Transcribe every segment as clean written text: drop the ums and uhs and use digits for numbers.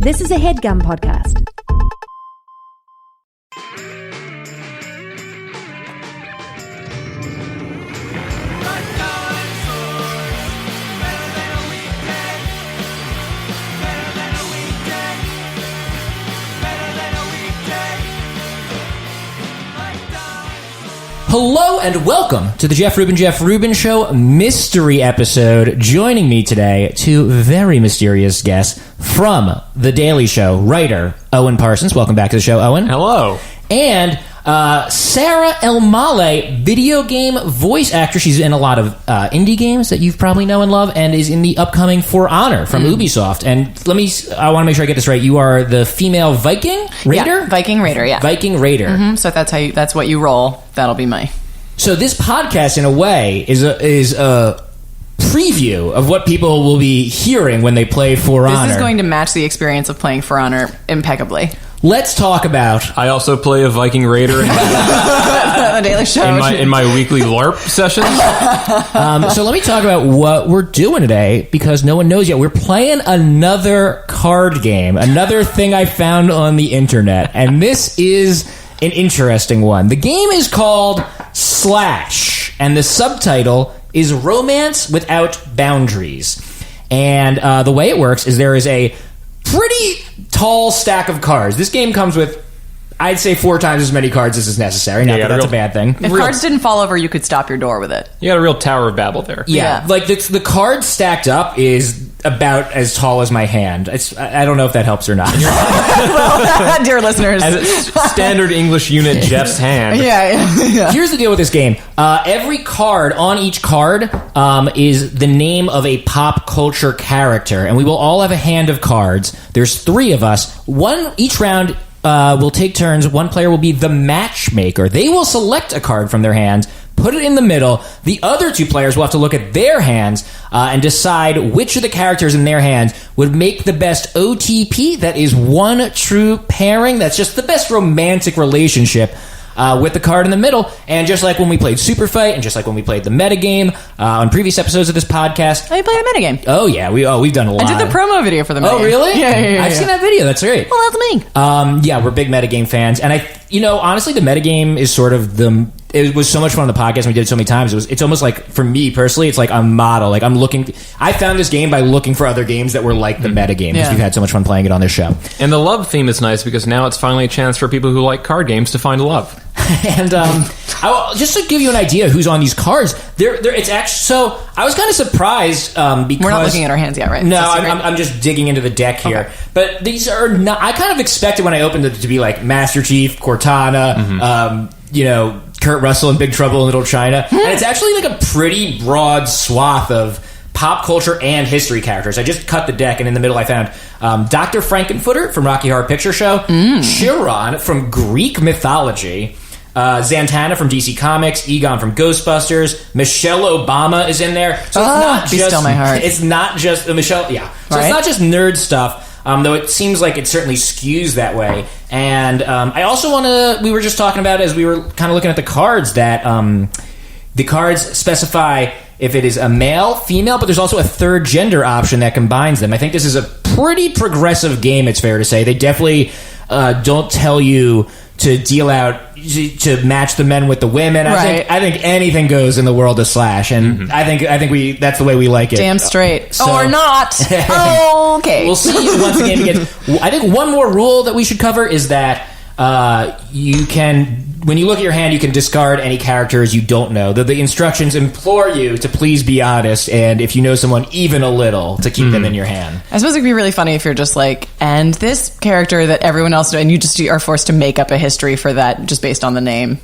This is a HeadGum podcast. Hello and welcome to the Jeff Rubin Show mystery episode. Joining me today, two very mysterious guests from The Daily Show, writer Owen Parsons. Welcome back to the show, Owen. Hello. And Sarah El-Maleh, video game voice actor. She's in a lot of indie games that you probably know and love, and is in the upcoming For Honor from Ubisoft. And I want to make sure I get this right. You are the female Viking Raider? Yeah, Viking Raider, yeah. Viking Raider. Mm-hmm. So if that's what you roll, that'll be my... So this podcast, in a way, is a preview of what people will be hearing when they play For Honor. This is going to match the experience of playing For Honor impeccably. Let's talk about... I also play a Viking Raider in The Daily Show. in my weekly LARP sessions. So let me talk about what we're doing today, because no one knows yet. We're playing another card game, another thing I found on the internet, and this is an interesting one. The game is called Slash, and the subtitle is Romance Without Boundaries. And the way it works is there is a pretty tall stack of cards. This game comes with, I'd say, 4 times as many cards as is necessary. Not that that's a bad thing. If cards didn't fall over, you could stop your door with it. You got a real Tower of Babel there. Yeah. Like the cards stacked up is about as tall as my hand. I don't know if that helps or not. Well, dear listeners. As a standard English unit, Jeff's hand. Yeah. Here's the deal with this game. Every card on each card is the name of a pop culture character, and we will all have a hand of cards. There's 3 of us. Each round will take turns. One player will be the matchmaker. They will select a card from their hands, put it in the middle. The other 2 players will have to look at their hands and decide which of the characters in their hands would make the best OTP. That is one true pairing. That's just the best romantic relationship with the card in the middle. And just like when we played Super Fight, and just like when we played the metagame on previous episodes of this podcast. Oh, you played a metagame? Oh, yeah. We've done a lot. I did the promo video for the metagame. Oh, really? Yeah. I've seen that video. That's great. Well, that's me. Yeah, we're big metagame fans. And honestly, the metagame is sort of it was so much fun on the podcast, and we did it so many times. It's almost like, for me personally, it's like a model. Like I found this game by looking for other games that were like the metagame, because we've had so much fun playing it on this show. And the love theme is nice, because now it's finally a chance for people who like card games to find love. And just to give you an idea who's on these cards, it's actually, so I was kind of surprised because we're not looking at our hands yet, right? No, I'm just digging into the deck here. Okay. But these are not. I kind of expected when I opened it to be like Master Chief, Cortana, Kurt Russell in Big Trouble in Little China, and it's actually like a pretty broad swath of pop culture and history characters. I just cut the deck, and in the middle I found Dr. Frankenfooter from Rocky Horror Picture Show, Chiron from Greek mythology, Zatanna from DC Comics, Egon from Ghostbusters, Michelle Obama is in there. So it's not just still my heart. It's not just Michelle. Yeah, so right? It's not just nerd stuff. Though it seems like it certainly skews that way. And I also want to... We were just talking about, as we were kind of looking at the cards, that the cards specify if it is a male, female, but there's also a third gender option that combines them. I think this is a pretty progressive game, it's fair to say. They definitely don't tell you to deal out... to match the men with the women. Right. I think anything goes in the world of Slash, and I think that's the way we like it. Damn straight. So, or not. Okay. We'll see once the game begins. I think one more rule that we should cover is that you can, when you look at your hand, you can discard any characters you don't know. The instructions implore you to please be honest, and if you know someone even a little, to keep them in your hand. I suppose it'd be really funny if you're just like, and this character that everyone else knows, and you just are forced to make up a history for that just based on the name.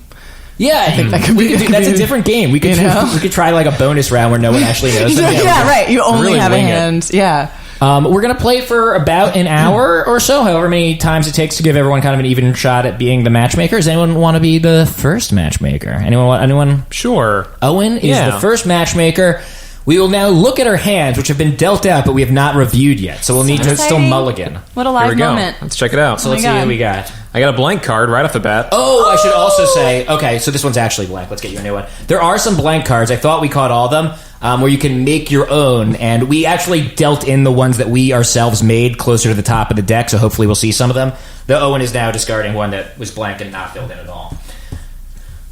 Yeah, I think that could be. That's a different game. We could try like a bonus round where no one actually knows them. Yeah, right. You only really have a hand. Yeah. We're going to play for about an hour or so, however many times it takes to give everyone kind of an even shot at being the matchmaker. Does anyone want to be the first matchmaker? Anyone? Sure. Owen is the first matchmaker. We will now look at our hands, which have been dealt out, but we have not reviewed yet. So we'll need to still mulligan. What a live moment. Let's check it out. So let's see who we got. I got a blank card right off the bat. Oh, I should also say, okay, so this one's actually blank. Let's get you a new one. There are some blank cards. I thought we caught all of them. where you can make your own. And we actually dealt in the ones that we ourselves made closer to the top of the deck, so hopefully we'll see some of them. Though Owen is now discarding one that was blank and not filled in at all.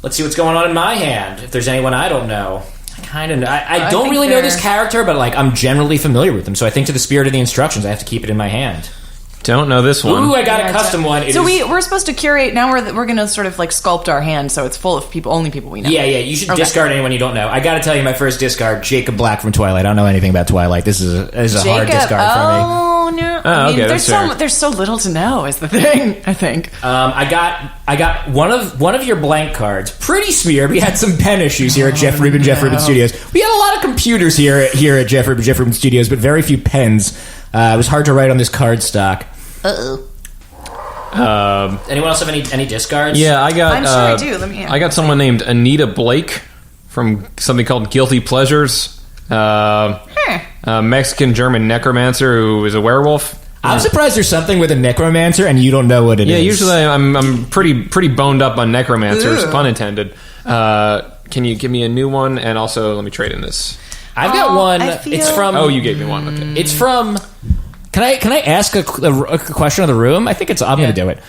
Let's see what's going on in my hand. If there's anyone I don't know. I don't really know this character, but like I'm generally familiar with them. So I think to the spirit of the instructions, I have to keep it in my hand. Don't know this one. Ooh, I got a custom one. We're supposed to curate. Now we're going to sort of like sculpt our hand so it's full of only people we know. Yeah. You should discard anyone you don't know. I got to tell you, my first discard, Jacob Black from Twilight. I don't know anything about Twilight. This is a hard discard for me. Oh no! I mean, there's so little to know is the thing. I think. I got one of your blank cards. Pretty smeared. We had some pen issues here at Jeff Rubin Studios. We had a lot of computers here at Jeff Rubin Studios, but very few pens. It was hard to write on this card stock. Anyone else have any discards? Yeah, I got. I'm sure I do. Let me. I got someone named Anita Blake from something called Guilty Pleasures. Mexican German necromancer who is a werewolf. I'm surprised there's something with a necromancer and you don't know what it is. Yeah, usually I'm pretty boned up on necromancers, pun intended. Can you give me a new one? And also, let me trade in this. I've got one. It's from. Oh, you gave me one. Okay. It's from. Can I ask a question of the room? I think I'm going to do it.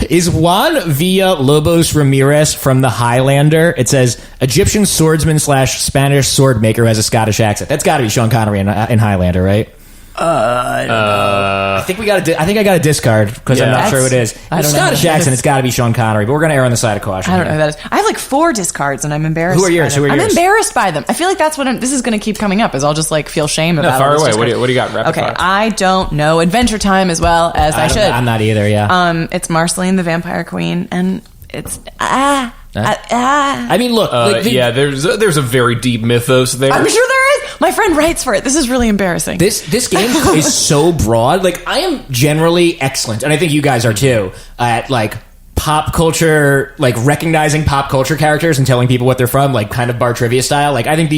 Is Juan Villalobos Ramirez from the Highlander? It says Egyptian swordsman / Spanish sword maker who has a Scottish accent. That's got to be Sean Connery in Highlander, right? I don't know. I think I got a discard because I'm not sure who it is. It's Scottish accent. It's got to be Sean Connery, but we're going to err on the side of caution. I don't know who that is. I have like 4 discards, and I'm embarrassed. Who are yours? I'm embarrassed by them. I feel like that's what this is going to keep coming up. Is I'll just like feel shame about. Far away. What do you got? Rapid fire. I don't know. Adventure Time as well as I should. I'm not either. Yeah. It's Marceline the Vampire Queen, and it's I mean, look. There's a very deep mythos there. I'm sure there is. My friend writes for it. This is really embarrassing. This game is so broad. Like, I am generally excellent, and I think you guys are too, at like pop culture, like recognizing pop culture characters and telling people what they're from, like kind of bar trivia style. Like, I think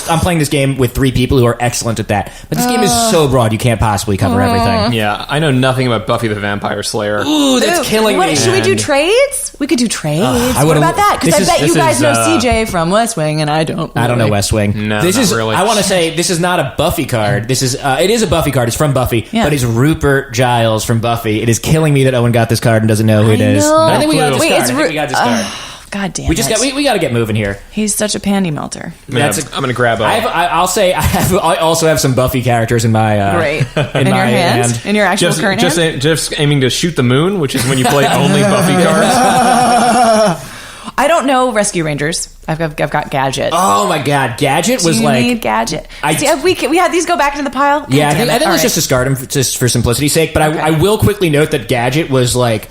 I'm playing this game with 3 people who are excellent at that. But this game is so broad, you can't possibly cover everything. Yeah, I know nothing about Buffy the Vampire Slayer. Ooh, that's killing me. Should we do trades? We could do trades. What about that? Because I bet you guys know CJ from West Wing, and I don't. I don't know West Wing. No, not really. I want to say this is not a Buffy card. This is it is a Buffy card. It's from Buffy, but it's Rupert Giles from Buffy. It is killing me that Owen got this card and doesn't know who it is. But I think we got this card. We got this card. God damn we got to get moving here. He's such a panty melter. I'm going to grab I'll say I also have some Buffy characters in my in your hand. In your actual current hand? Just aiming to shoot the moon, which is when you play only Buffy cards. I don't know Rescue Rangers. I've got Gadget. Oh my god, Gadget was like... need Gadget. We had these go back into the pile? Yeah, I think let's just discard him just for simplicity's sake, but I will quickly note that Gadget was like...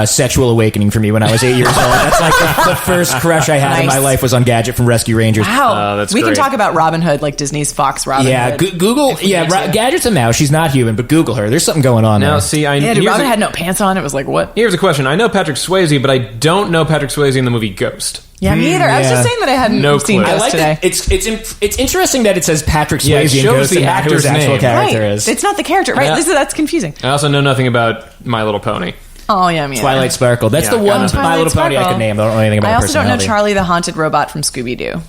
sexual awakening for me when I was 8 years old. That's like the first crush I had in my life was on Gadget from Rescue Rangers. Wow, that's we great. can talk about Robin Hood, like Disney's Fox Robin Hood. Yeah, Google. Yeah, Gadget's a mouse. She's not human, but Google her. There's something going on now, there. See, Robin had no pants on. It was like, what? Here's a question. I know Patrick Swayze, but I don't know Patrick Swayze in the movie Ghost. Yeah, me either. I was just saying that I hadn't seen Ghost I like today. It's interesting that it says Patrick Swayze in Ghost and not who his actual character is. It's not the character, right? Yeah. That's confusing. I also know nothing about My Little Pony. Oh, yeah, me Twilight Sparkle. That's the one My Little Pony I could name. I don't know anything about I also don't know personality. Charlie the Haunted Robot from Scooby-Doo.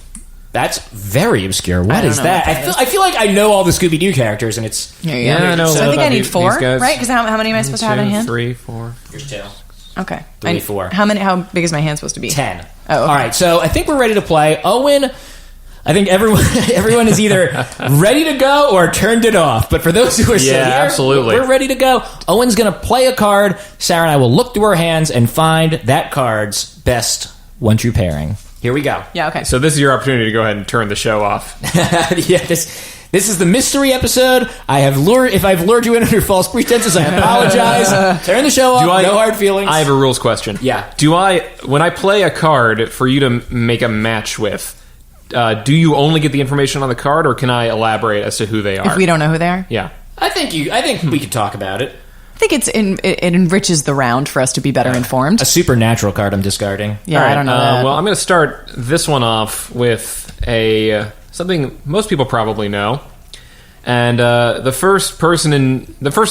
That's very obscure. What is that? I feel like I know all the Scooby-Doo characters, and it's... Yeah, I know. So I think I need 4, right? Because how many am I supposed to have in hand? 3, 4. Here's 2. Okay. 3, 4. How big is my hand supposed to be? 10. Oh, okay. All right, so I think we're ready to play. Owen... I think everyone is either ready to go or turned it off. But for those who are still here, absolutely. We're ready to go. Owen's going to play a card. Sarah and I will look through our hands and find that card's best one true pairing. Here we go. Yeah, okay. So this is your opportunity to go ahead and turn the show off. Yeah, this is the mystery episode. If I've lured you in under false pretenses, I apologize. Turn the show off. No hard feelings. I have a rules question. Yeah. When I play a card for you to make a match with, do you only get the information on the card, or can I elaborate as to who they are? If we don't know who they are? Yeah. I think we could talk about it. I think it enriches the round for us to be better informed. A supernatural card I'm discarding. Yeah, right. I don't know that. Well, I'm going to start this one off with something most people probably know. And the first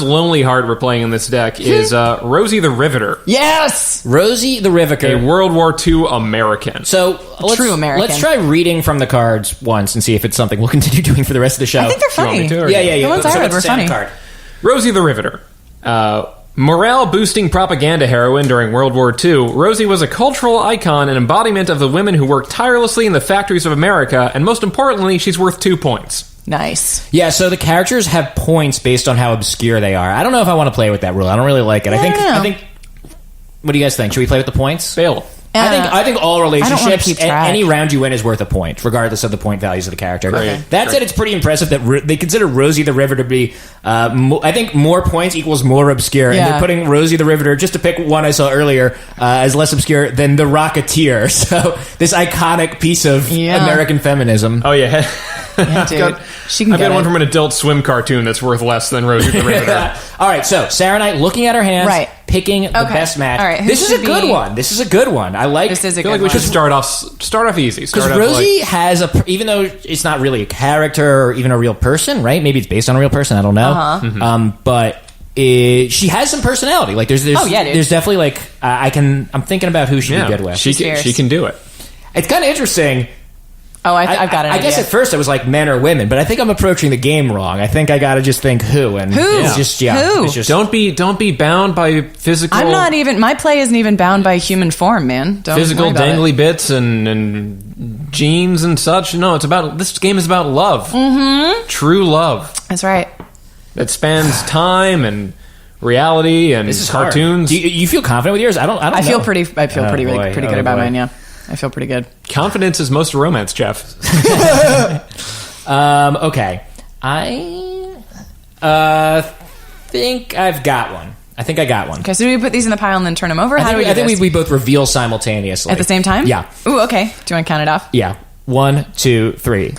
Lonely Heart we're playing in this deck is Rosie the Riveter. Yes! Rosie the Riveter. A World War II American. So true American. Let's try reading from the cards once and see if it's something we'll continue doing for the rest of the show. I think they're funny. You want me to, or Yeah. The ones I read what's were the sound funny. card? Rosie the Riveter. Morale-boosting propaganda heroine during World War II, Rosie was a cultural icon and embodiment of the women who worked tirelessly in the factories of America, and most importantly, she's worth 2 points. Nice. Yeah, so the characters have points based on how obscure they are. I don't know if I want to play with that rule. I don't really like it. I think. What do you guys think? Should we play with the points? Fail. I think all relationships, keep track. any round you win is worth a point, regardless of the point values of the character. Okay. That said, it's pretty impressive that they consider Rosie the Riveter to be, I think more points equals more obscure. Yeah. And they're putting Rosie the Riveter, just to pick one I saw earlier, as less obscure than the Rocketeer. So this iconic piece of American feminism. Oh, yeah. Yeah, dude. She can I've get got one it. from an Adult Swim cartoon that's worth less than Rosie the Riveter. All right, so Sarah and I looking at our hands, Right. picking the best match. All right, who this is a should good be- one. This is a good one. I like. This is a I feel good like we one. should start off easy. Because Start off Rosie has even though it's not really a character or even a real person, right? Maybe it's based on a real person. I don't know. Uh-huh. But she has some personality. Like there's Oh, yeah, dude. there's definitely like I'm thinking about who she'd yeah, be good with. she can do it. It's kind of interesting. Oh, I've got it. I guess at first I was like men or women, but I think I'm approaching the game wrong. I think I got to just think who and Who? It's just Who? It's just, Don't be bound by physical. I'm not even. My play isn't even bound by human form, man. Don't physical worry about it. dangly bits and genes and such. No, this game is about love. Mm-hmm. True love That's right. that spans time and reality and this is hard. cartoons. Do you feel confident with yours? I don't. I feel know. pretty Oh, pretty boy. good Oh, about boy. mine. Yeah, I feel pretty good. Confidence is most romance, Jeff. Okay. I think I've got one. I think I got one. Okay, so do we put these in the pile and then turn them over? How do we do I think this? we both reveal simultaneously At the same time? Yeah. Ooh, okay. Do you want to count it off? Yeah. 1, 2, 3.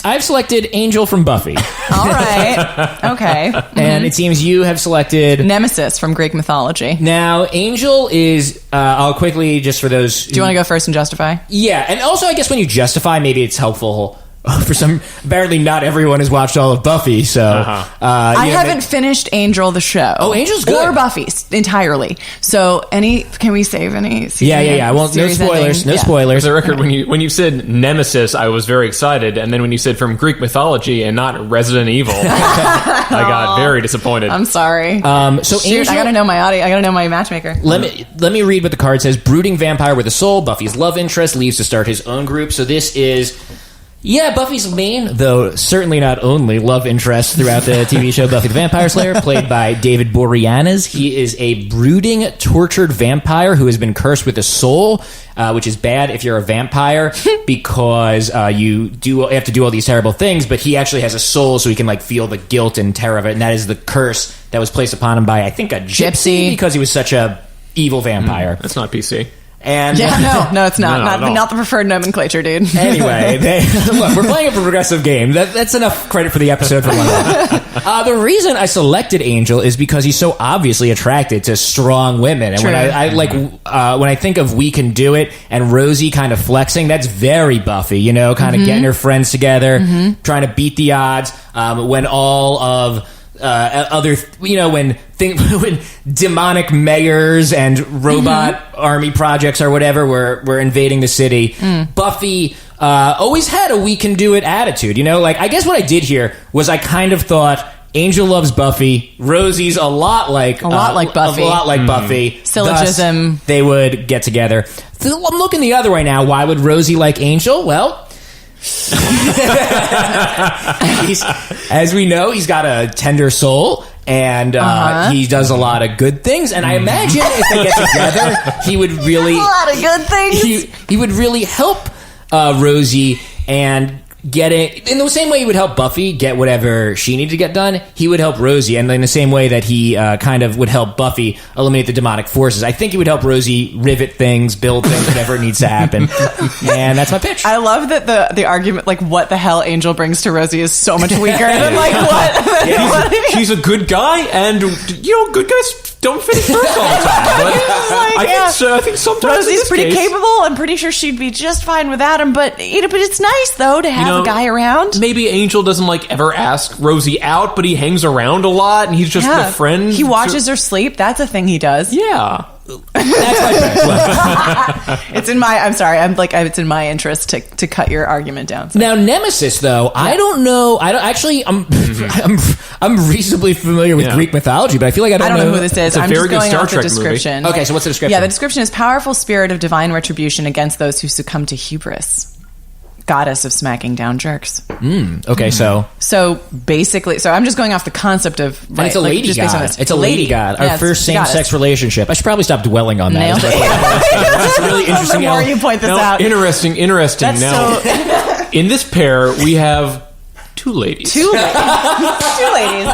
I've selected Angel from Buffy, All right. Okay. and it seems you have selected. Nemesis from Greek mythology. Now, Angel is. I'll quickly just for those. Do you want to go first and justify? Yeah, and also I guess when you justify, maybe it's helpful. For some, apparently not everyone has watched all of Buffy, so I haven't finished Angel the show. Oh, Angel's good. Or Buffy entirely. So can we save any? Yeah. I won't. No series spoilers. ending? No Yeah. spoilers. For the record, when you said Nemesis, I was very excited, and then when you said from Greek mythology and not Resident Evil, I got very disappointed. I'm sorry. So Shoot, Angel, I gotta know my audio. I gotta know my matchmaker. Let me read what the card says. Brooding vampire with a soul. Buffy's love interest leaves to start his own group. So this is. Yeah, Buffy's main, though certainly not only, love interest throughout the TV show Buffy the Vampire Slayer, played by David Boreanaz. He is a brooding, tortured vampire who has been cursed with a soul, which is bad if you're a vampire because you have to do all these terrible things, but he actually has a soul so he can like feel the guilt and terror of it, and that is the curse that was placed upon him by, I think, a gypsy because he was such a evil vampire. That's not PC. And No, it's not. No, not, no. not the preferred nomenclature, dude. Anyway, look, we're playing a progressive game. That's enough credit for the episode for one day. The reason I selected Angel is because he's so obviously attracted to strong women, and True. when when I think of We Can Do It and Rosie kind of flexing, that's very Buffy. You know, kind of getting her friends together, trying to beat the odds. When all of when demonic mayors and robot army projects or whatever were invading the city, Buffy always had a we can do it attitude. You know, like I guess what I did here was I kind of thought Angel loves Buffy, Rosie's a lot like Buffy. Syllogism. Thus, they would get together. So I'm looking the other way now. Why would Rosie like Angel? Well, as we know, he's got a tender soul, and he does a lot of good things. And I imagine if they get together, he would really A lot of good things. he would really help Rosie and get it in the same way he would help Buffy get whatever she needed to get done. He would help Rosie, and in the same way that he kind of would help Buffy eliminate the demonic forces. I think he would help Rosie rivet things, build things, whatever needs to happen. And that's my pitch. I love that the argument, like what the hell Angel brings to Rosie, is so much weaker than like what. He's a good guy, and good guys don't finish first all the time. But I think sometimes Rosie's pretty capable. I'm pretty sure she'd be just fine without him. But but it's nice though to have a guy around. Maybe Angel doesn't ever ask Rosie out, but he hangs around a lot, and he's just the friend. He watches her sleep. That's a thing he does. Yeah. That's my pick. It's in my. I'm sorry. It's in my interest to cut your argument down. So. Now, Nemesis, though, I don't know. I don't actually. I'm reasonably familiar with Greek mythology, but I feel like I don't know who this is. I'm just going off the description. Okay, so what's the description? Yeah, the description is powerful spirit of divine retribution against those who succumb to hubris. Goddess of smacking down jerks. Okay, so basically, I'm just going off the concept of. And it's a lady god. It's a lady god. Our first same-sex relationship. I should probably stop dwelling on that. Nailed it. That's really interesting. The more you point this out, interesting. That's now, in this pair, we have two ladies. Two ladies.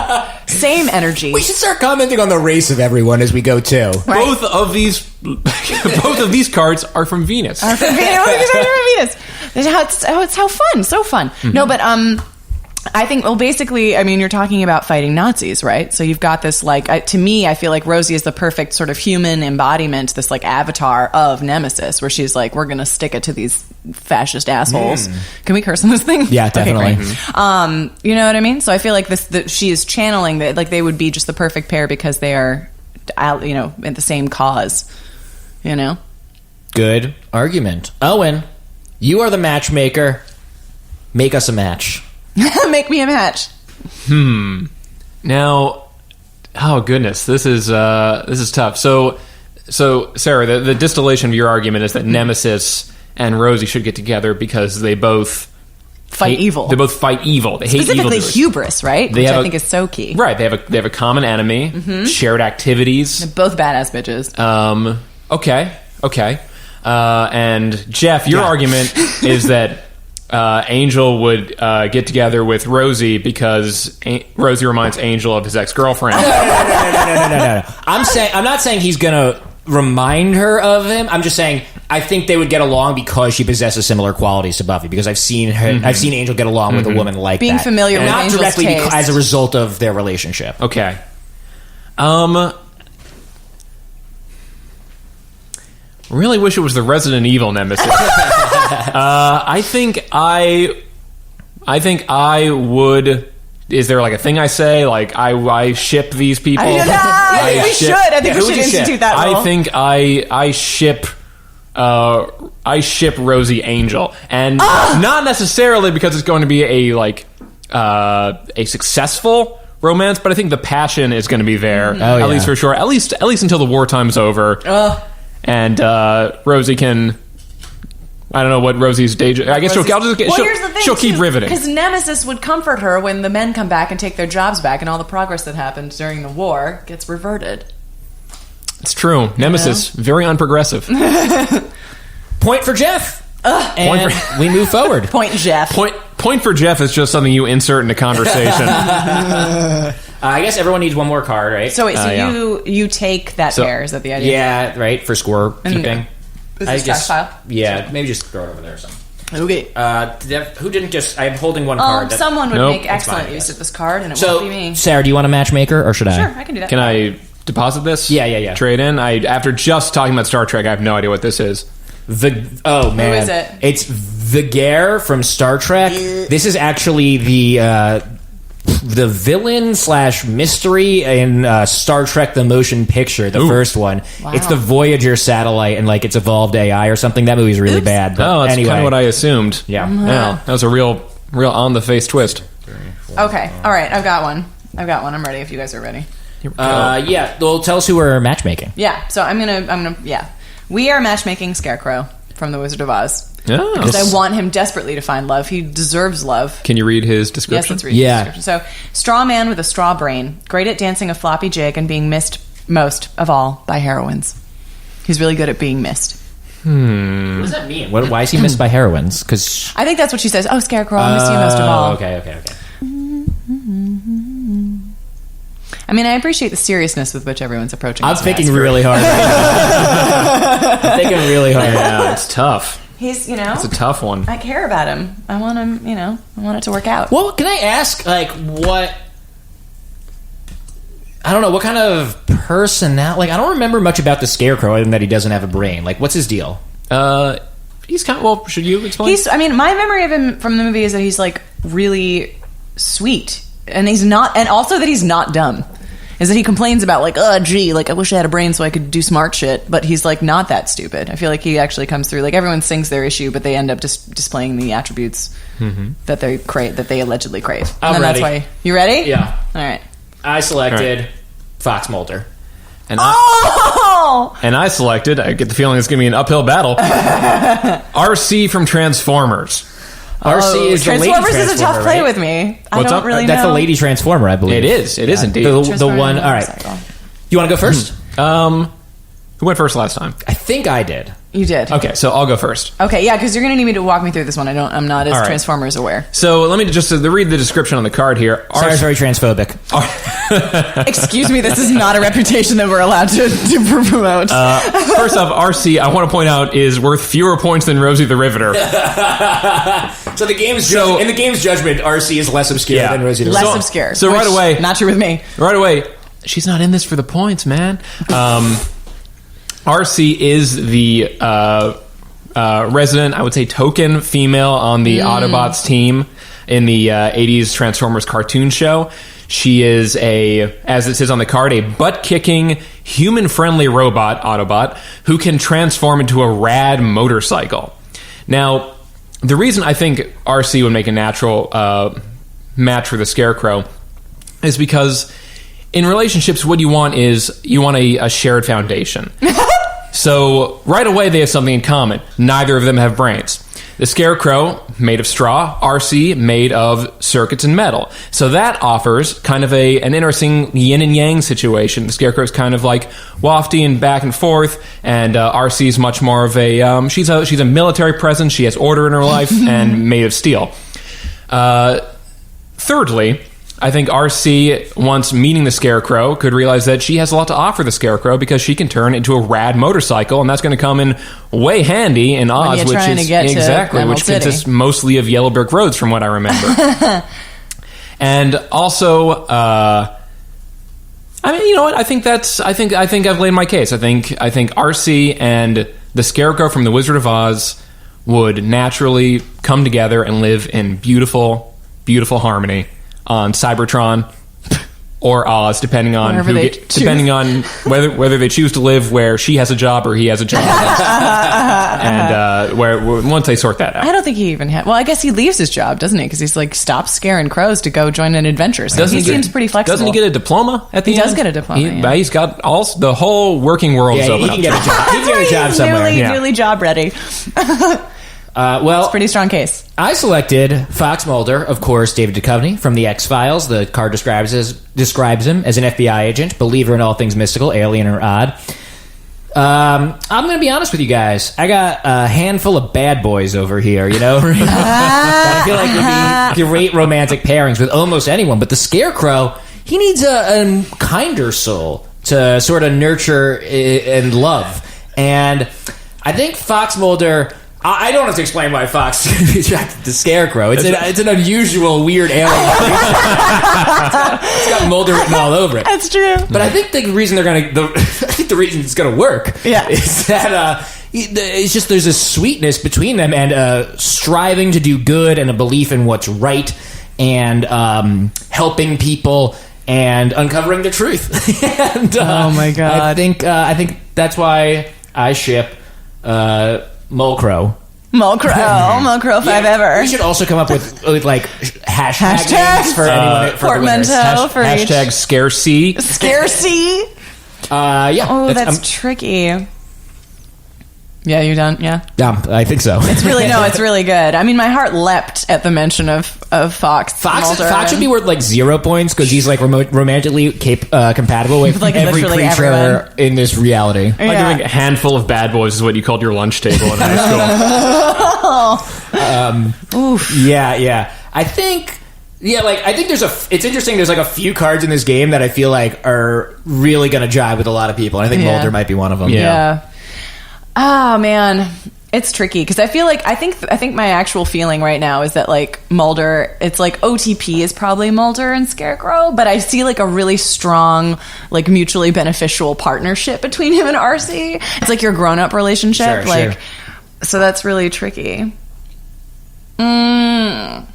Same energy. We should start commenting on the race of everyone as we go too. Right. Both of these cards are from Venus. Venus. It's how fun. So fun. Mm-hmm. No, but I think, basically, you're talking about fighting Nazis, right? So you've got this, to me, I feel like Rosie is the perfect sort of human embodiment, this, avatar of Nemesis, where she's like, we're going to stick it to these fascist assholes. Can we curse on this thing? Yeah, definitely. Okay, you know what I mean? So I feel like she is channeling that, they would be just the perfect pair because they are, in the same cause, Good argument. Owen, you are the matchmaker. Make us a match. Make me a match. Now, oh goodness, this is tough. So Sarah, the distillation of your argument is that Nemesis and Rosie should get together because they both fight evil. They both fight evil. They hate evil. Specifically hubris, right? Which I think is so key. Right. They have a common enemy, shared activities. They're both badass bitches. Okay. And Jeff, your argument is that Angel would get together with Rosie because Rosie reminds Angel of his ex-girlfriend. No. I'm not saying he's gonna remind her of him. I'm just saying I think they would get along because she possesses similar qualities to Buffy. Because I've seen her, I've seen Angel get along with a woman like being that. Familiar with not Angel's directly taste. as a result of their relationship. Okay. Really wish it was the Resident Evil Nemesis. I think I would. Is there a thing I say? I ship these people? We should. I think we should institute that rule. I think I ship. I ship Rosie Angel, and not necessarily because it's going to be a successful romance, but I think the passion is going to be there. At least for sure. At least until the wartime's over. And Rosie can. I don't know what Rosie's day. I guess here's the thing, she'll keep riveting. Because Nemesis would comfort her when the men come back and take their jobs back, and all the progress that happened during the war gets reverted. It's true. Nemesis, very unprogressive. Point for Jeff. And we move forward. Point Jeff. Point for Jeff is just something you insert into conversation. I guess everyone needs one more card, right? So you take that pair. Is that the idea? Yeah, right, for score keeping. Is this trash pile? Yeah, maybe just throw it over there or something. Okay. Who didn't just... I'm holding one card. Someone would make excellent use of this card, and it won't be me. Sarah, do you want a matchmaker, or should I? Sure, I can do that. Can I deposit this? Yeah. Trade in? After just talking about Star Trek, I have no idea what this is. Oh, man. Who is it? It's Vigare from Star Trek. This is actually the villain / mystery in Star Trek the Motion Picture, the first one. Wow. It's the Voyager satellite and it's evolved AI or something. That movie's really bad. But that's anyway. kind of what I assumed. Yeah. Yeah, that was a real on the face twist. Okay. All right. I've got one. I'm ready if you guys are ready. Yeah. Well, tell us who we're matchmaking. Yeah. So I'm gonna. Yeah. We are matchmaking Scarecrow from The Wizard of Oz. Oh. Because I want him desperately to find love. He deserves love. Can you read his description? Yes, let's read his description. So, straw man with a straw brain, great at dancing a floppy jig and being missed most of all by heroines. He's really good at being missed. What does that mean? Why is he missed by heroines? Because I think that's what she says. Oh, Scarecrow, I miss you most of all. Okay. I appreciate the seriousness with which everyone's approaching this. I'm thinking really hard. I'm thinking really hard. Yeah, it's tough. He's, It's a tough one. I care about him. I want him, I want it to work out. Well, can I ask, what... I don't know what kind of personality. Like, I don't remember much about the Scarecrow other than that he doesn't have a brain. Like, what's his deal? He's kind of, well, should you explain? My memory of him from the movie is that he's like really sweet, and he's not, and also that he's not dumb. Is that he complains about like, oh gee, like I wish I had a brain so I could do smart shit, but he's like not that stupid. I feel like he actually comes through. Like everyone sings their issue, but they end up just displaying the attributes that they allegedly crave. I'm ready. That's why you ready? Yeah. All right. I selected Fox Mulder. And I selected, I get the feeling it's going to be an uphill battle, RC from Transformers. RC is the lady Transformers is a tough play right? with me. I What's don't up? really know. That's the lady Transformer, I believe. It is indeed. The one, all right. You want to go first? Who went first last time? I think I did. You did. Okay, so I'll go first. Okay, yeah, because you're going to need me to walk me through this one. I'm not as All right. Transformers aware. So let me just read the description on the card here. Sorry, it's very transphobic. Excuse me, this is not a reputation that we're allowed to promote. First off, RC, I want to point out, is worth fewer points than Rosie the Riveter. So in the game's judgment, RC is less obscure than Rosie the Less Riveter. obscure. So right away... Not true with me. Right away, she's not in this for the points, man. RC is the resident, I would say, token female on the Autobots team in the 80s Transformers cartoon show. She is as it says on the card, a butt-kicking, human-friendly robot Autobot who can transform into a rad motorcycle. Now, the reason I think RC would make a natural match for the Scarecrow is because in relationships, what you want is a shared foundation. So right away, they have something in common. Neither of them have brains. The Scarecrow, made of straw. RC, made of circuits and metal. So that offers kind of an interesting yin and yang situation. The Scarecrow's kind of like wafty and back and forth, and RC's much more of a... she's a military presence. She has order in her life and made of steel. Thirdly... I think RC, once meeting the Scarecrow, could realize that she has a lot to offer the Scarecrow because she can turn into a rad motorcycle, and that's going to come in way handy in Oz, which consists mostly of yellow brick roads, from what I remember. And also, I mean, you know what? I think I've laid my case. I think RC and the Scarecrow from The Wizard of Oz would naturally come together and live in beautiful, beautiful harmony on Cybertron or Oz, depending on whether they choose to live where she has a job or he has a job, and where once they sort that out. I don't think he even had. Well, I guess he leaves his job, doesn't he? Because he's like stops scaring crows to go join an adventure. So he seems pretty flexible. Doesn't he get a diploma at the end? He does get a diploma. He's got the whole working world. Yeah, he can get a job. He can get a job somewhere. Newly job ready. Well, it's a pretty strong case. I selected Fox Mulder, of course, David Duchovny from The X-Files. The card describes him as an FBI agent, believer in all things mystical, alien, or odd. I'm going to be honest with you guys. I got a handful of bad boys over here, you know? I feel like would be great romantic pairings with almost anyone. But the Scarecrow, he needs a kinder soul to sort of nurture and love. And I think Fox Mulder... I don't have to explain why Fox is attracted to Scarecrow. It's an unusual, weird alien. It's got Mulder written all over it. That's true. But I think the reason the reason it's going to work, is that it's just there's a sweetness between them and striving to do good and a belief in what's right and helping people and uncovering the truth. And, oh my god! I think that's why I ship. Mulcrow. Mulcrow 5 ever. We should also come up with like hashtags for anyone. Portmanteau for each. Hashtag Scarcy. Scarcy. Yeah. Oh, that's tricky. Yeah, you done? Yeah. Yeah, I think so. It's really good. I mean, my heart leapt at the mention of Fox. Fox should be worth like 0 points because he's like romantically compatible with like every creature everyone in this reality. Yeah. I think a handful of bad boys is what you called your lunch table in high school. Yeah. I think it's interesting. There's like a few cards in this game that I feel like are really going to jive with a lot of people. And I think Mulder might be one of them. Yeah. Oh man, It's tricky because I think my actual feeling right now is that like Mulder, it's like OTP is probably Mulder and Scarecrow, but I see like a really strong, like mutually beneficial partnership between him and RC. It's like your grown-up relationship, Sure. So that's really tricky. I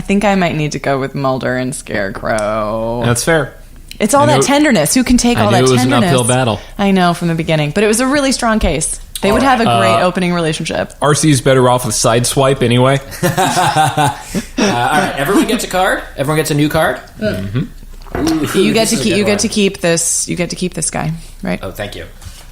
think I might need to go with Mulder and Scarecrow. That's fair. It's all that tenderness. Who can take all that I knew tenderness? it was an uphill battle. I know from the beginning, but it was a really strong case. They would have a great opening relationship. RC's better off with Sideswipe anyway. All right, everyone gets a card. Everyone gets a new card. Mm-hmm. You get to keep this. You get to keep this guy, right? Oh, thank you.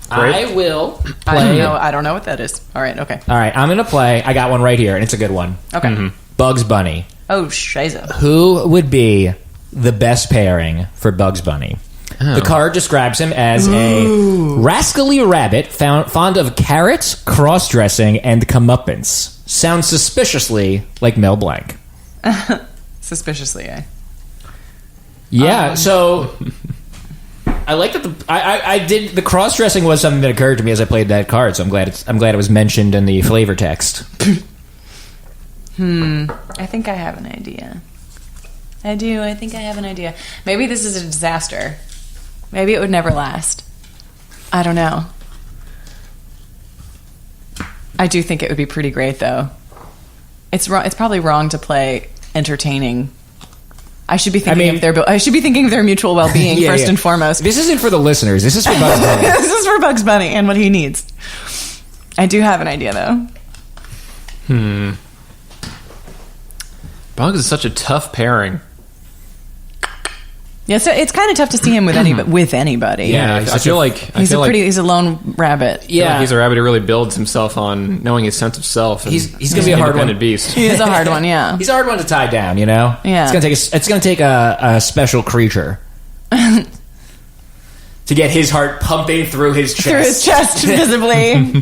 Great. I will play. I don't know what that is. All right, okay. All right, I'm going to play. I got one right here, and it's a good one. Okay. Bugs Bunny. Oh, shiza. Who would be the best pairing for Bugs Bunny? The card describes him as a rascally rabbit fond of carrots, cross-dressing, and comeuppance. Sounds suspiciously like Mel Blanc. Suspiciously, eh? Yeah, so I like that. I did the cross-dressing was something that occurred to me as I played that card. So I'm glad it was mentioned in the flavor text. I think I have an idea. I do. I think I have an idea. Maybe this is a disaster. Maybe it would never last. I don't know. I do think it would be pretty great, though. It's wrong. It's probably wrong to play entertaining. I should be thinking of their mutual well-being first and foremost. This isn't for the listeners. This is for Bugs Bunny. This is for Bugs Bunny and what he needs. I do have an idea, though. Bugs is such a tough pairing. Yeah, so it's kind of tough to see him with anybody. Yeah, I feel like he's a lone rabbit. Yeah, he's a rabbit who really builds himself on knowing his sense of self. And he's going to be a hard one. Beast. He is a hard one. Yeah, he's a hard one to tie down. You know. Yeah, it's going to take a special creature to get his heart pumping through his chest. Visibly.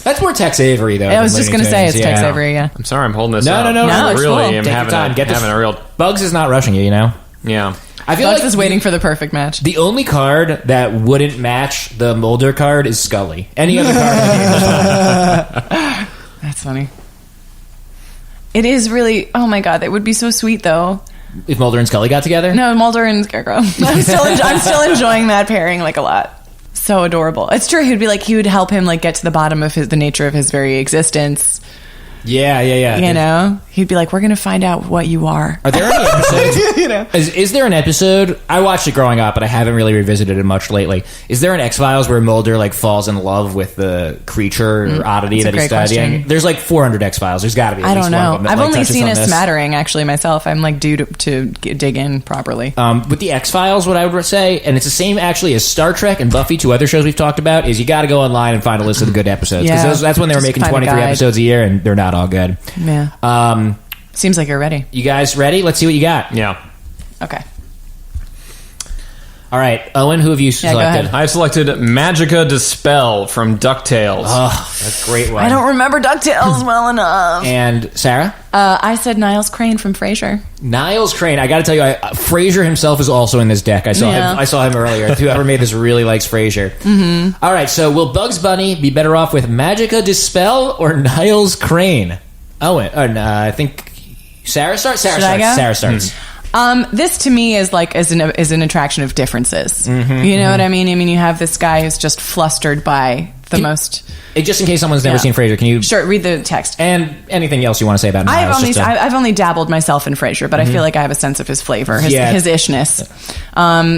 That's more Tex Avery, though. I was just going to say it's Tex Avery. Yeah. I'm sorry, I'm holding this. No, up. no. It's really, cool. I'm Take having your time. having a real. Bugs is not rushing you. You know. Yeah. I feel Bugs like is waiting for the perfect match. The only card that wouldn't match the Mulder card is Scully. Any other card in the game is fine. That's funny. It is really. Oh my god, that would be so sweet, though. If Mulder and Scully got together? No, Mulder and Scarecrow. I'm still enjoying that pairing like a lot. So adorable. It's true. He would help him like get to the bottom of the nature of his very existence. Yeah. You know, he'd be like, "We're going to find out what you are." Are there any episodes? You know, is there an episode? I watched it growing up, but I haven't really revisited it much lately. Is there an X-Files where Mulder like falls in love with the creature or oddity that he's studying? Question. There's like 400 X-Files. There's got to be. At I least don't know. One of them that, I've like, only touches seen on a this. smattering actually myself. I'm like due to dig in properly. With the X-Files, what I would say, and it's the same actually as Star Trek and Buffy, two other shows we've talked about, is you got to go online and find a list of the good episodes. Because that's when they were Just making find a 23 guide. episodes a year, and they're not all good. Yeah. Seems like you're ready. You guys ready? Let's see what you got. Yeah. Okay. All right, Owen, who have you go selected? ahead. I've selected Magica Dispel from DuckTales. Oh, that's a great one. I don't remember DuckTales well enough. And Sarah? I said Niles Crane from Frasier. Niles Crane. I got to tell you, Frasier himself is also in this deck. I saw him earlier. Whoever made this really likes Frasier. Mm-hmm. All right, so will Bugs Bunny be better off with Magica Dispel or Niles Crane? Owen, I think Sarah starts. Should I go? Sarah starts. This to me is like is an attraction of differences. Mm-hmm, You know what I mean? I mean, you have this guy who's just flustered by the most. Just in case someone's never seen Frasier, can you read the text? And anything else you want to say about Niles? I've only dabbled myself in Frasier, but I feel like I have a sense of his flavor, his ishness.